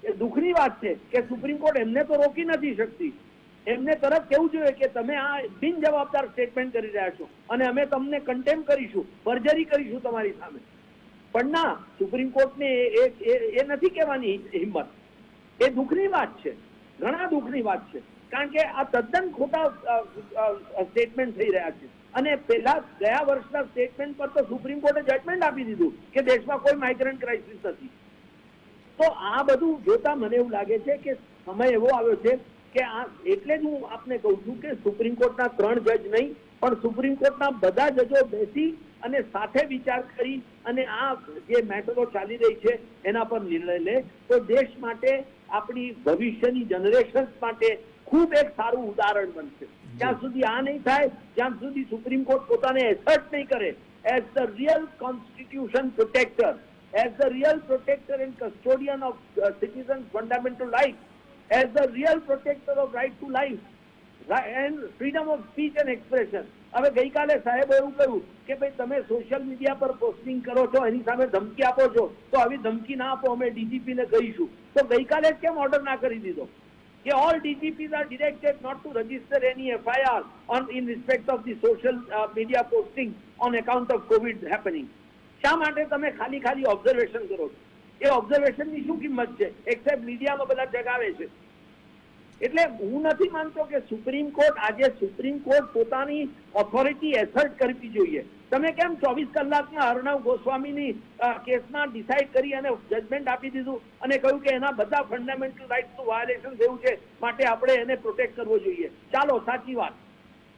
એ દુઃખની વાત છે કે સુપ્રીમ કોર્ટ એમને તો રોકી નથી શકતી. એમને તરત કહેવું જોઈએ કે તમે આ બિન જવાબદાર સ્ટેટમેન્ટ કરી રહ્યા છો અને અમે તમને કન્ટેમ કરીશું, ફર્જરી કરીશું તમારી સામે. પણ ના, સુપ્રીમ કોર્ટને એ નથી કહેવાની હિંમત. એ દુઃખની વાત છે, ઘણા દુઃખની વાત છે, કારણ કે આ તદ્દન ખોટા સ્ટેટમેન્ટ થઈ રહ્યા છે. અને પેલા ગયા વર્ષના સ્ટેટમેન્ટ પર તો સુપ્રીમ કોર્ટે જજમેન્ટ આપી દીધું કે દેશમાં કોઈ માઇગ્રન્ટ ક્રાઇસિસ નથી. તો આ બધું જોતા મને એવું લાગે છે કે સમય એવો આવ્યો છે કે આ એટલે જ હું આપને કહું છું કે સુપ્રીમ કોર્ટના 3 જજ નહીં પણ સુપ્રીમ કોર્ટના બધા જજો બેસી અને સાથે વિચાર કરી અને આ જે મેટરો ચાલી રહી છે એના પર નિર્ણય લે તો દેશ માટે, આપણી ભવિષ્યની જનરેશન્સ માટે ખૂબ એક સારું ઉદાહરણ બનશે. જ્યાં સુધી આ નહીં થાય, જ્યાં સુધી સુપ્રીમ કોર્ટ પોતાને એસર્ટ નહીં કરે as the real constitution protractor, as the real protector and custodian of citizens' fundamental rights, as the real protector of right to life and freedom of speech and expression. હવે ગઈકાલે સાહેબ એવું કહ્યું કે ભાઈ તમે સોશિયલ મીડિયા પર posting કરો છો, એની સામે ધમકી આપો છો, તો આવી ધમકી ના આપો, અમે ડીજીપીને કહીશું. તો ગઈકાલે જ કેમ ઓર્ડર ના કરી દીધો કે all DGPs are directed not to register any FIR in respect of the social media posting on account of COVID happening? શા માટે તમે ખાલી ઓબ્ઝર્વેશન કરો છો? એ ઓબ્ઝર્વેશનની શું કિંમત છે એક્સેપ્ટ મીડિયામાં બધા જગાવે છે. એટલે હું નથી માનતો કે સુપ્રીમ કોર્ટ પોતાની ઓથોરિટી એસર્ટ કરવી જોઈએ. તમે કેમ 24 કલાકમાં અર્ણવ ગોસ્વામીની કેસમાં ડિસાઇડ કરી અને જજમેન્ટ આપી દીધું અને કહ્યું કે એના બધા ફંડામેન્ટલ રાઇટ્સનું વાયોલેશન થયું છે, માટે આપણે એને પ્રોટેક્ટ કરવો જોઈએ. ચાલો, સાચી વાત.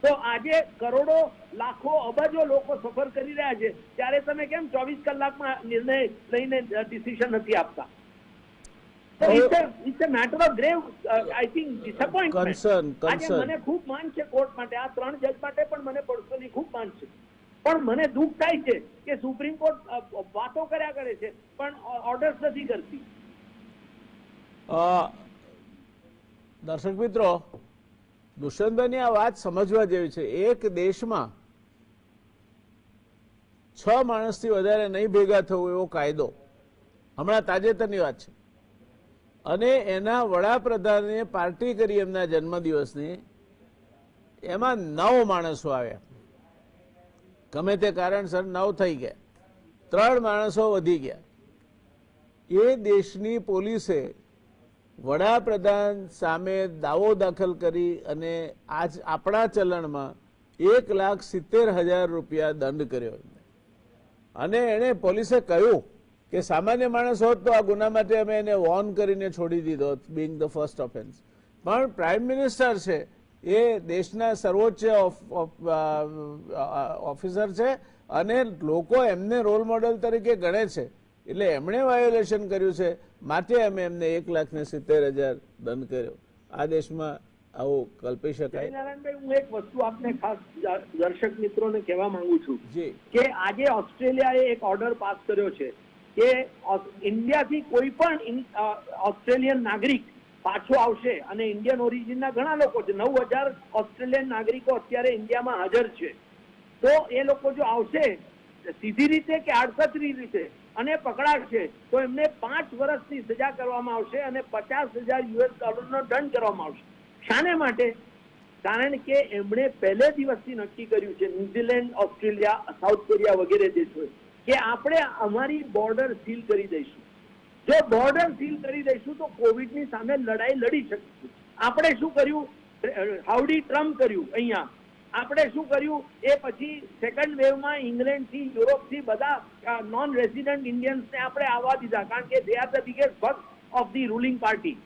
તો આજે કરોડો, લાખો, અબજો લોકો સફર કરી રહ્યા છે, ત્યારે તમે કેમ 24 કલાકમાં નિર્ણય લઈને ડિસિઝન નથી આપતા? So it's a matter of grave, I think, disappointment. આજે મને ખૂબ માન છે કોર્ટ માટે, આ 3 જજ માટે પણ મને પર્સનલી ખૂબ માન છે. પણ મને દુઃખ થાય છે કે સુપ્રીમ કોર્ટ વાતો કર્યા કરે છે પણ ઓર્ડર્સ નથી કરતી. દર્શક મિત્રો, દુષ્યંતભાઈની આ વાત સમજવા જેવી છે. એક દેશમાં 6 માણસથી વધારે નહીં ભેગા થવું એવો કાયદો હમણાં તાજેતરની વાત છે, અને એના વડાપ્રધાને પાર્ટી કરી એમના જન્મદિવસની, એમાં 9 માણસો આવ્યા. ગમે તે કારણસર 9 થઈ ગયા, 3 માણસો વધી ગયા. એ દેશની પોલીસે વડાપ્રધાન સામે દાવો દાખલ કરી અને આજ આપણા ચલણમાં 1,70,000 રૂપિયા દંડ કર્યો. અને એને પોલીસે કહ્યું કે સામાન્ય માણસ હોત તો આ ગુના માટે અમે એને વોર્ન કરીને છોડી દીધો, બિંગ ધ ફર્સ્ટ ઓફેન્સ. પણ પ્રાઇમ મિનિસ્ટર છે, એ દેશના સર્વોચ્ચ ઓફિસર છે અને લોકો એમને રોલ મોડેલ તરીકે ગણે છે, એટલે એમણે વાયોલેશન કર્યું છે, માટે અમે એમને 1,70,000 દંડ કર્યો. આ દેશમાં આવું કલ્પી શકાય? નારાયણભાઈ, હું એક વસ્તુ આપને ખાસ દર્શક મિત્રોને કહેવા માંગુ છું કે આજે ઓસ્ટ્રેલિયાએ એક ઓર્ડર પાસ કર્યો છે કે ઇન્ડિયાથી કોઈ પણ ઓસ્ટ્રેલિયન નાગરિક પાછો આવશે, અને ઇન્ડિયન ઓરિજિનના ઘણા લોકો છે, 9,000 ઓસ્ટ્રેલિયન નાગરિકો અત્યારે ઇન્ડિયામાં હાજર છે. તો એ લોકો જો આવશે સીધી રીતે કે આડકતરી રીતે અને પકડાશે તો એમને 5 વર્ષની સજા કરવામાં આવશે અને $50,000 દંડ કરવામાં આવશે. શાને માટે? કારણ કે એમણે પહેલે દિવસથી નક્કી કર્યું છે, ન્યુઝીલેન્ડ, ઓસ્ટ્રેલિયા, સાઉથ કોરિયા વગેરે દેશોએ, કે આપણે અમારી બોર્ડર સીલ કરી દઈશું. જો બોર્ડર સીલ કરી દઈશું તો કોવિડની સામે લડાઈ લડી શકીશું. આપણે શું કર્યું હાઉડી ટ્રમ્પ કર્યું અહીંયા. આપણે શું કર્યું એ પછી સેકન્ડ વેવમાં ઇંગ્લેન્ડથી યુરોપથી બધા નોન રેસિડન્ટ ઇન્ડિયન્સને આપણે આવવા દીધા, કારણ કે દે are the biggest bug of the ruling party,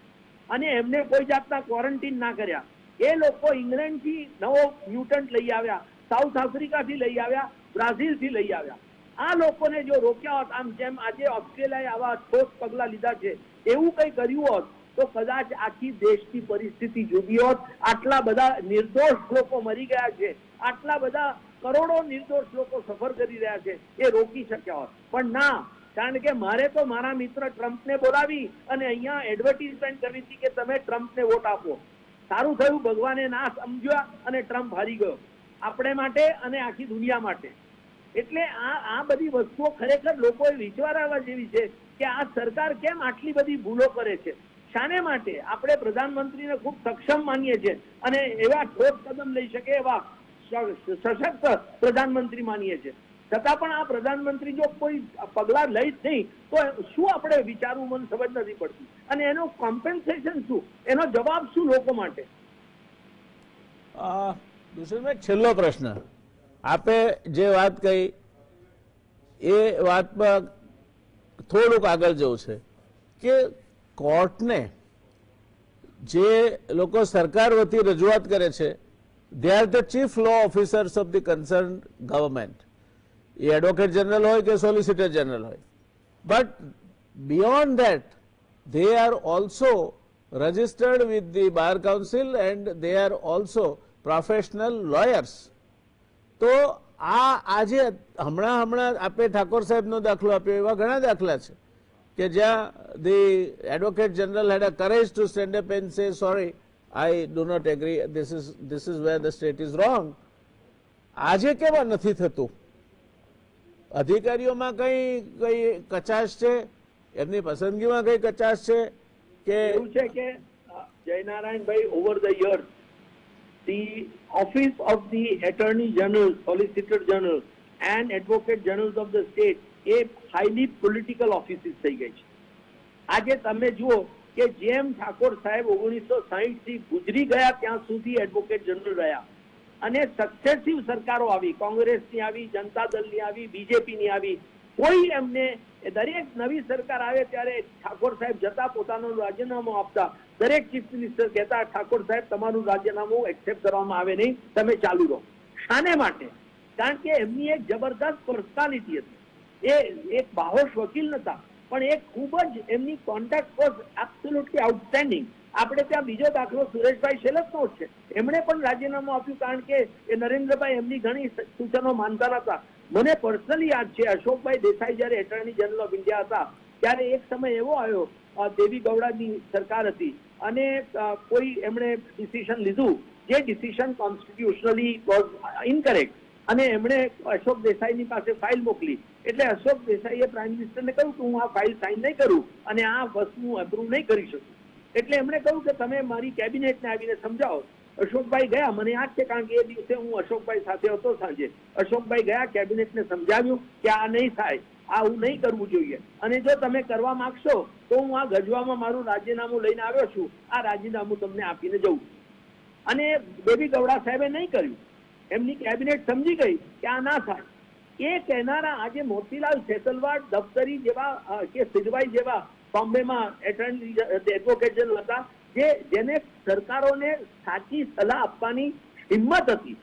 અને એમને કોઈ જાતના ક્વોરન્ટીન ના કર્યા. એ લોકો ઇંગ્લેન્ડથી નવો મ્યુટન્ટ લઈ આવ્યા, સાઉથ આફ્રિકાથી લઈ આવ્યા, બ્રાઝિલથી લઈ આવ્યા. આ લોકોને જો રોક્યા હોત, આમ જેમ આજે ઓસ્ટ્રેલિયાએ આવા ઠોસ પગલા લીધા છે, એવું કંઈ કર્યું હોત તો કદાચ આખી દેશની પરિસ્થિતિ જુદી હોત. આટલા બધા નિર્દોષ લોકો મરી ગયા છે, આટલા બધા કરોડો નિર્દોષ લોકો સફર કરી રહ્યા છે, એ રોકી શક્યા હોત. પણ ના, કારણ કે મારે તો મારા મિત્ર ટ્રમ્પને બોલાવી અને અહીંયા એડવર્ટીઝમેન્ટ કરવી હતી કે તમે ટ્રમ્પને વોટ આપો. સારું થયું ભગવાને ના સમજ્યા અને ટ્રમ્પ હારી ગયો, આપણે માટે અને આખી દુનિયા માટે. એટલે આ બધી વસ્તુઓ ખરેખર લોકોએ વિચારવા જેવી છે કે આ સરકાર કેમ આટલી બધી ભૂલો કરે છે, શાને માટે. આપણે પ્રધાનમંત્રીને ખૂબ સક્ષમ માનીએ છીએ અને એવા ઠોસ કદમ લઈ શકે એવા સશક્ત પ્રધાનમંત્રી માનીએ છીએ, છતાં પણ આ પ્રધાનમંત્રી જો કોઈ પગલા લઈ જ નહીં તો શું આપણે વિચારવું મને સમજ નથી પડતી. અને એનો કોમ્પેન્સેશન શું, એનો જવાબ શું લોકો માટે. દુષ્યંતભાઈ, છેલ્લો પ્રશ્ન, આપે જે વાત કહી એ વાતમાં થોડુંક આગળ જવું છે કે કોર્ટને જે લોકો સરકાર વતી રજૂઆત કરે છે, they are the chief law officers of the concern government. એ એડવોકેટ જનરલ હોય કે સોલિસિટર જનરલ હોય, but beyond that they are also registered with the bar council and they are also professional lawyers. તો આજે હમણાં આપે ઠાકોર સાહેબનો દાખલો આપ્યો, એવા ઘણા દાખલા છે કે જ્યાં the advocate general had a courage to stand up and say sorry, I do not agree, this is where the state is wrong. આજે કેવા નથી થતું? અધિકારીઓમાં કઈ કચાશ છે, એમની પસંદગીમાં કઈ કચાશ છે કે એવું છે કે જયનારાયણભાઈ, over the years the office of the attorney general, solicitor general and advocate generals of the state A highly political offices થઈ ગઈ છે. આજે તમે જુઓ કે જેમ ઠાકોર સાહેબ 1960 થી ગુજરી ગયા ત્યાં સુધી એડવોકેટ જનરલ રહ્યા, અને સક્સેસિવ સરકારો આવી, કોંગ્રેસની આવી, જનતા દળની આવી, બીજેપીની આવી, કોઈ એમને દરેક નવી સરકાર આવે ત્યારે ઠાકોર સાહેબ જતા પોતાનું રાજીનામું આપતા, દરેક ચીફ મિનિસ્ટર કહેતા ઠાકોર સાહેબ તમારું રાજીનામું એક્સેપ્ટ કરવામાં આવે નહીં, તમે ચાલુ રહો. શાને માટે? કારણ કે એમની એક જબરદસ્ત પર્સનાલિટી હતી. એ એક બાહોશ વકીલ નતા, પણ એક ખૂબ જ એમની કોન્ટેક્ટ વોઝ એબ્સોલ્યુટલી આઉટસ્ટેન્ડિંગ. આપણે ત્યાં બીજો દાખલો સુરેશભાઈ શેલતનો જ છે. એમણે પણ રાજીનામું આપ્યું કારણ કે એ નરેન્દ્રભાઈ એમની ઘણી સૂચનો માનતા નતા. મને પર્સનલી યાદ છે, અશોકભાઈ દેસાઈ જયારે એટર્ની જનરલ ઓફ ઇન્ડિયા હતા ત્યારે એક સમય એવો આવ્યો, દેવી ગૌડાની સરકાર હતી અને કોઈ એમણે ડિસિઝન લીધું જે ડિસિઝન કોન્સ્ટિટ્યુશનલી વોઝ ઇનકરેક્ટ, અને એમણે અશોક દેસાઈની પાસે ફાઇલ મોકલી. એટલે અશોક દેસાઈએ પ્રાઇમ મિનિસ્ટરને કહ્યું કે હું આ ફાઇલ સાઇન નહીં કરું અને આ વસ્તુ અપ્રૂવ નહીં કરી શકું. એટલે એમણે કહ્યું કે તમે મારી કેબિનેટને આવીને સમજાવો. અશોકભાઈ ગયા, મને યાદ છે કારણ કે એ દિવસે હું અશોકભાઈ સાથે હતો સાંજે. અશોકભાઈ ગયા, કેબિનેટને સમજાવ્યું કે આ નહીં થાય, આવું નહીં કરવું જોઈએ, અને જો તમે કરવા માંગશો તો હું આ ગજવામાં મારું રાજીનામું લઈને આવ્યો છું, આ રાજીનામું તમને આપીને જઉં. અને દેવી ગૌડા સાહેબે નહીં કર્યું. એમની કેબિનેટ સમજી ગઈ કે આ ના થાય. એ કહેનારા આજે મોતીલાલ સેતલવાડ, દફતરી જેવા કે સિદ્ધભાઈ જેવા બોમ્બેમાં એટર્ની એડવોકેટ જનરલ હતા, જેને સરકારોને સાચી સલાહ આપવાની હિંમત હતી,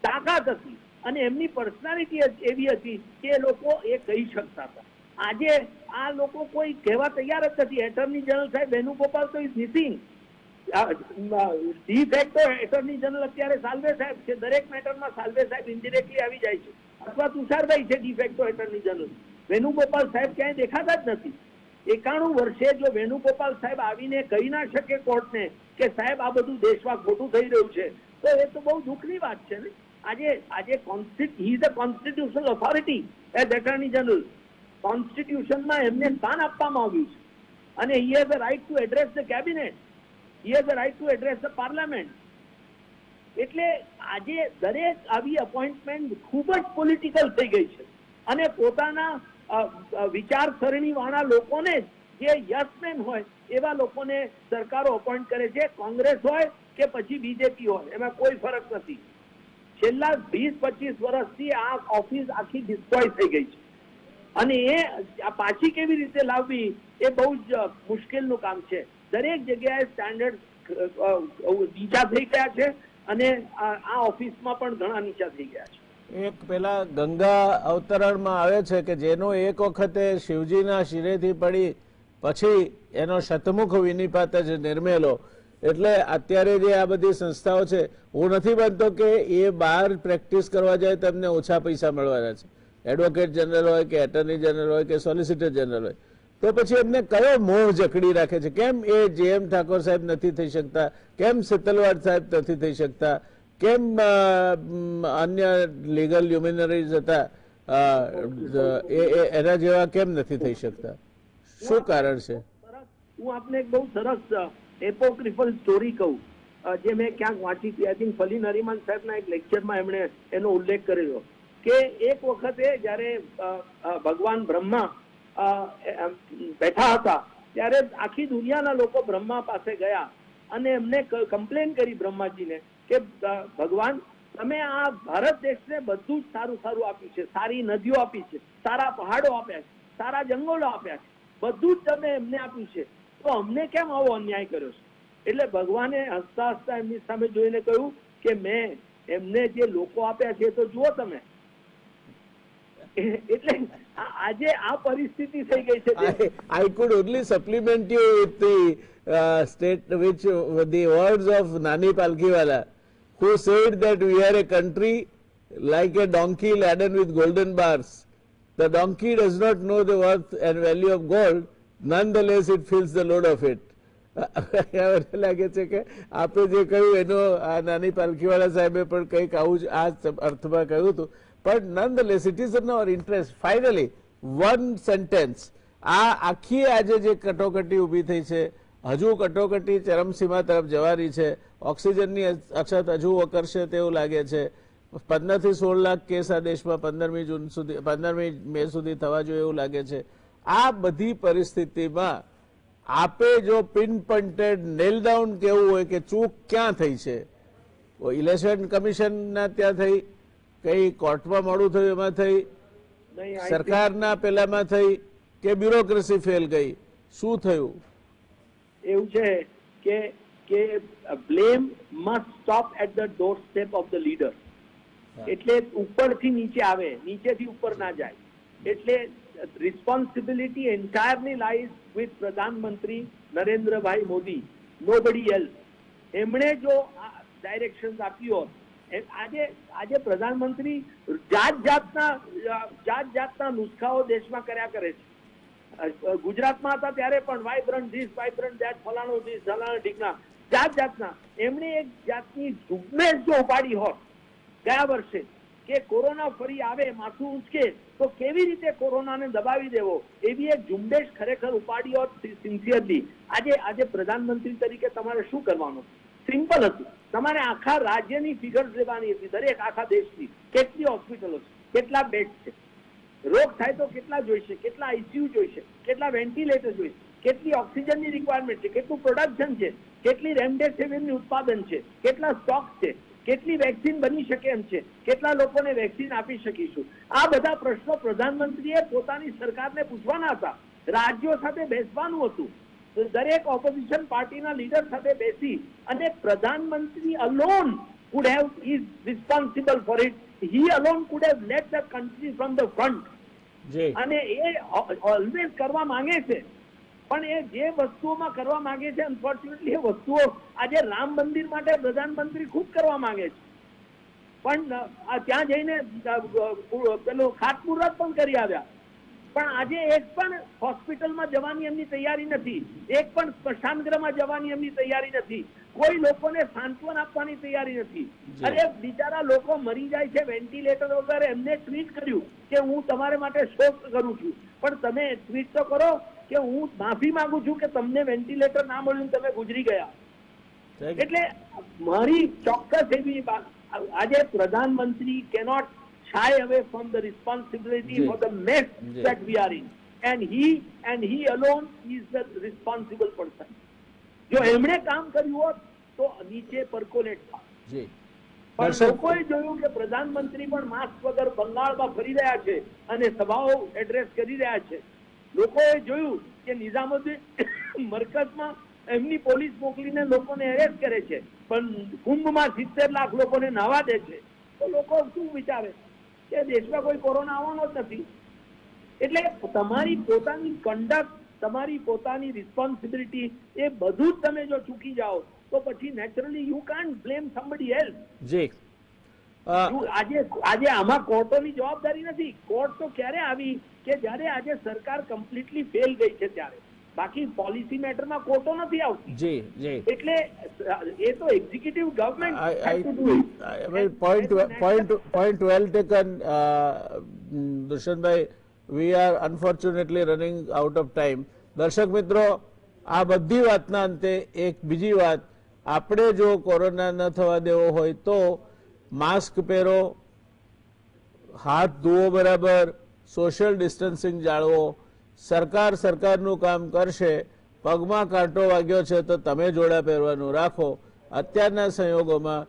તાકાત હતી, અને એમની પર્સનાલિટી એવી હતી કે એ લોકો એ કહી શકતા હતા. આજે આ લોકો કોઈ કહેવા તૈયાર જ નથી. એટર્ની જનરલ સાહેબ વેણુગોપાલ તો is missing. D facto attorney general અત્યારે સાલ્વે સાહેબ છે. દરેક મેટરમાં સાલ્વે સાહેબ ઇન્ડિરેક્ટલી આવી જાય છે, અથવા તુષારભાઈ છે D facto attorney general. Venugopal સાહેબ ક્યાંય દેખાતા જ નથી. 91 વર્ષે જો વેણુગોપાલ સાહેબ આવીને કહી ના શકે કોર્ટને કે સાહેબ આ બધું દેશમાં ખોટું થઈ રહ્યું છે, તો એ તો બહુ દુઃખની વાત છે ને. આજે he is a constitutional authority as attorney general. કોન્સ્ટિટ્યુશનમાં એમને સ્થાન આપવામાં આવ્યું છે, અને he has the right to address the cabinet, he has the right to address the parliament. એટલે આજે દરેક આવી અપોઇન્ટમેન્ટ ખૂબ જ પોલિટિકલ થઈ ગઈ છે, અને પોતાના વિચારસરણી વાળા લોકોને જે યસમેન હોય એવા લોકોને સરકારો અપોઇન્ટ કરે છે, કોંગ્રેસ હોય કે પછી બીજેપી હોય, એમાં કોઈ ફરક નથી. છેલ્લા 20-25 વર્ષથી આ ઓફિસ આખી ડિસ્ટ્રોય થઈ ગઈ છે અને એ પાછી કેવી રીતે લાવવી એ બહુ જ મુશ્કેલનું કામ છે. દરેક જગ્યાએ સ્ટેન્ડર્ડ નીચા થઈ ગયા છે અને આ ઓફિસમાં પણ ઘણા નીચા થઈ ગયા છે. એક પેલા ગંગા અવતરણમાં આવે છે કે જેનો એક વખતે શિવજીના શિરેથી પડી પછી એનો શતમુખ વિનિપાત જ નિર્મેલો. એટલે અત્યારે જે આ બધી સંસ્થાઓ છે, હું નથી માનતો કે એ બહાર પ્રેક્ટિસ કરવા જાય તો એમને ઓછા પૈસા મળવાના છે. એડવોકેટ જનરલ હોય કે એટર્ની જનરલ હોય કે સોલિસિટર જનરલ હોય તો પછી એમને કયો મોહ જકડી રાખે છે? કેમ એ JM ઠાકોર સાહેબ નથી થઈ શકતા? કેમ સિતલવાડ સાહેબ નથી થઈ શકતા? કેમ અન્ય લીગલ લ્યુમિનરીઝ હતા એના જેવા કેમ નથી થઈ શકતા? શું કારણ છે? હું આપને એક બહુ સરસ એપોક્રિફલ સ્ટોરી કહું જે મેં ક્યાંક વાંચી હતી. આઈ થિંક ફલી નરીમાન સાહેબના એક લેક્ચરમાં એમણે એનો ઉલ્લેખ કરેલો કે એક વખતે જયારે ભગવાન બ્રહ્મા બેઠા હતા ત્યારે આખી દુનિયાના લોકો બ્રહ્મા પાસે ગયા અને એમને કમ્પ્લેન કરી બ્રહ્માજીને કે ભગવાન, તમે આ ભારત દેશને બધું જ સારું સારું આપ્યું છે, સારી નદીઓ આપી છે, સારા પહાડો આપ્યા છે, સારા જંગલો આપ્યા છે, બધું જ તમે એમને આપ્યું છે, તો અમને કેમ આવો અન્યાય કર્યો છે? એટલે ભગવાને હસતા હસતા એમની સામે જોઈને કહ્યું કે મેં એમને જે લોકો આપ્યા છે તો જુઓ તમે. એટલે આજે આ પરિસ્થિતિ થઈ ગઈ છે. I could only supplement you with the with the words of Nani Palkhiwala, who said that we are a country like a donkey laden with golden bars. The donkey does not know the worth and value of gold, nonetheless it feels the load of it. લાગે છે કે આપણે જે કહ્યું એનો આ નાની પાલખીવાળા સાહેબે પણ કંઈક આવું જ આ અર્થમાં કહ્યું હતું. પણ nonetheless it is in our interest. Finally, one sentence. આ આખી આજે જે કટોકટી ઊભી થઈ છે, હજુ કટોકટી ચરમસીમા તરફ જવાની છે. ઓક્સિજનની અછત હજુ વકરશે તેવું લાગે છે. 15 થી 16 લાખ કેસ આ દેશમાં 15મી મે સુધી થવા જોઈએ એવું લાગે છે. આ બધી પરિસ્થિતિમાં આપે જો પિન પોઇન્ટેડ નેલ ડાઉન કેવું હોય કે ચૂક ક્યાં થઈ છે, ઇલેક્શન કમિશનના ત્યાં થઈ, કઈ કોર્ટમાં મોડું થયું એમાં થઈ, સરકારના પેલામાં થઈ કે બ્યુરોક્રેસી ફેલ ગઈ, શું થયું? એવું છે કે blame must stop at the doorstep of the leader. એટલે ઉપરથી નીચે આવે, નીચેથી ઉપર ના જાય. એટલે responsibility entirely lies with પ્રધાનમંત્રી નરેન્દ્રભાઈ મોદી, nobody else. એમણે જો ડાયરેક્શન આપી હોત, આજે પ્રધાનમંત્રી જાત જાતના નુસ્ખાઓ દેશમાં કર્યા કરે છે. ગુજરાતમાં હતા ત્યારે પણ વાઇબ્રન્ટ ધીસ, વાઇબ્રન્ટ ધેટ, ફલાણું ધીસ, ફલાણું ઢીકના, જાતના. એમણે એક જાતની ઝુંબેશ જો ઉપાડી હોત ગયા વર્ષે કે કોરોના ફરી આવે, માથું ઉંચકે તો કેવી રીતે કોરોનાને દબાવી દેવો, એવી એક ઝુંબેશ ખરેખર ઉપાડી હોત સિન્સિયરલી. આજે પ્રધાનમંત્રી તરીકે તમારે શું કરવાનું? સિમ્પલ હતું. તમારે આખા રાજ્યની ફિગર્સ લેવાની હતી, દરેક આખા દેશની. કેટલી હોસ્પિટલો છે, કેટલા બેડ છે, રોગ થાય તો કેટલા જોઈશે, કેટલા ICU જોઈશે, કેટલા વેન્ટિલેટર જોઈશે, કેટલી ઓક્સિજનની રિક્વાયરમેન્ટ છે, કેટલું પ્રોડક્શન છે, કેટલી રેમડેસિવિરની ઉત્પાદન છે, કેટલા સ્ટોક છે, કેટલી વેક્સિન બની શકે એમ છે, કેટલા લોકોને વેક્સિન આપી શકીશું. આ બધા પ્રશ્નો પ્રધાનમંત્રીએ પોતાની સરકારને પૂછવાના હતા. રાજ્યો સાથે બેસવાનું હતું. દરેક ઓપોઝિશન પાર્ટીના લીડર સાથે બેસી અને પ્રધાનમંત્રી alone could have is responsible for it. He alone could have led the country from the front. અને એ ઓલવેઝ કરવા માંગે છે, પણ એ જે વસ્તુઓમાં કરવા માંગે છે, અનફોર્ચ્યુનેટલી એ વસ્તુઓ આજે રામ મંદિર માટે પ્રધાનમંત્રી ખૂબ કરવા માંગે છે, પણ ત્યાં જઈને પેલું ખાતમુહૂર્ત પણ કરી આવ્યા. પણ આજે એક પણ હોસ્પિટલમાં જવાની એમની તૈયારી નથી, એક પણ સ્મશાનગૃહમાં જવાની એમની તૈયારી નથી, કોઈ લોકોને સાંત્વન આપવાની તૈયારી નથી. અરે બિચારા લોકો મરી જાય છે વેન્ટિલેટર વગર. એમને ટ્વીટ કર્યું કે હું તમારા માટે શોક કરું છું, પણ તમે ટ્વીટ તો કરો કે હું માફી માંગુ છું કે તમને વેન્ટિલેટર ના મળ્યું, તમે ગુજરી ગયા. એટલે મારી ચોક્કસ એવી આજે પ્રધાનમંત્રી cannot shy away from the responsibility for the mess that we are in. and he alone is the responsible person. જો એમણે કામ કર્યું હોત તો નીચે પરકોલેટ થાત. જી પણ દર્શક લોકોએ જોયું કે પ્રધાનમંત્રી પણ માસ્ક વગર બંગાળમાં ફરી રહ્યા છે અને સભાઓ એડ્રેસ કરી રહ્યા છે. લોકોએ જોયું કે નિઝામુદ્દીન મરકઝમાં એમની પોલીસ મોકલીને લોકોને એરેસ્ટ કરે છે, પણ કુંભમાં 70 લાખ લોકોને નાવા દે છે. તો લોકો શું વિચારે કે દેશમાં કોઈ કોરોના આવવાનો જ નથી. એટલે તમારી પોતાની કન્ડક્ટ, તમારી પોતાની રિસ્પોન્સિબિલિટી, એ બધું જ તમે જો ચૂકી જાઓ તો પછી naturally you can't blame somebody else. જી આજે આમાં કોર્ટોની જવાબદારી નથી. કોર્ટ તો ક્યારે આવી કે જ્યારે આજે સરકાર કમ્પ્લીટલી ફેલ ગઈ છે ત્યારે. બાકી પોલિસી મેટરમાં કોર્ટો નથી આવતી. જી જી એટલે એ તો executive government. point well taken, Dushyantbhai. We are unfortunately running out of time. દર્શક મિત્રો, આ બધી વાતના અંતે એક બીજી વાત, આપણે જો કોરોના ન થવા દેવો હોય તો માસ્ક પહેરો, હાથ ધુઓ બરાબર, સોશિયલ ડિસ્ટન્સિંગ જાળવો. સરકારનું કામ કરશે. પગમાં કાંટો વાગ્યો છે તો તમે જોડા પહેરવાનું રાખો. અત્યારના સંયોગોમાં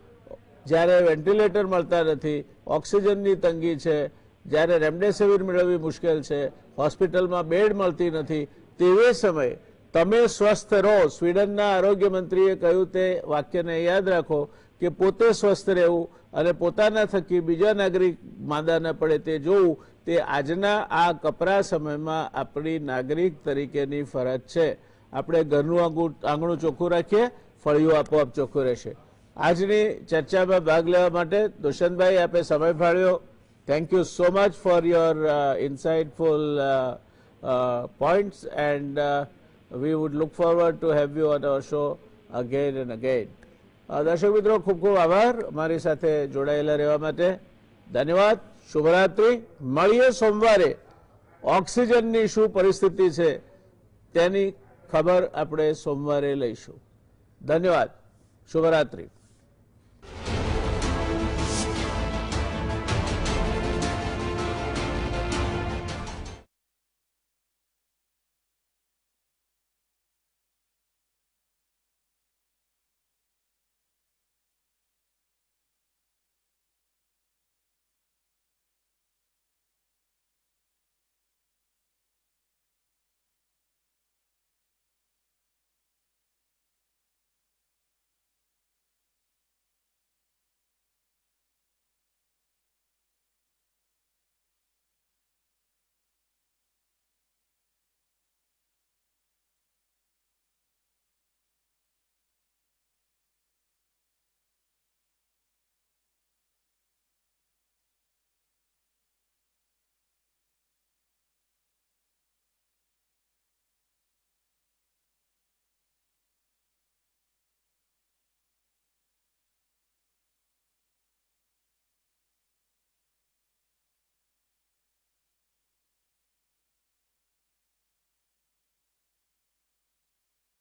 જ્યારે વેન્ટિલેટર મળતા નથી, ઓક્સિજનની તંગી છે, જ્યારે રેમડેસિવિર મેળવવી મુશ્કેલ છે, હોસ્પિટલમાં બેડ મળતી નથી, તેવે સમયે તમે સ્વસ્થ રહો. સ્વીડનના આરોગ્ય મંત્રીએ કહ્યું તે વાક્યને યાદ રાખો કે પોતે સ્વસ્થ રહેવું અને પોતાના થકી બીજા નાગરિક માંદા ન પડે તે જોવું, તે આજના આ કપરા સમયમાં આપણી નાગરિક તરીકેની ફરજ છે. આપણે ઘરનું આંગણું ચોખ્ખું રાખીએ, ફળિયું આપોઆપ ચોખ્ખું રહેશે. આજની ચર્ચામાં ભાગ લેવા માટે દુષ્યંતભાઈ, આપે સમય ફાળ્યો. Thank you so much for your insightful points, and we would look forward to have you on our show again and again. દર્શક મિત્રો, ખૂબ ખૂબ આભાર અમારી સાથે જોડાયેલા રહેવા માટે. ધન્યવાદ. શુભરાત્રી. મળીએ સોમવારે. ઓક્સિજનની શું પરિસ્થિતિ છે તેની ખબર આપણે સોમવારે લઈશું. ધન્યવાદ. શુભરાત્રી.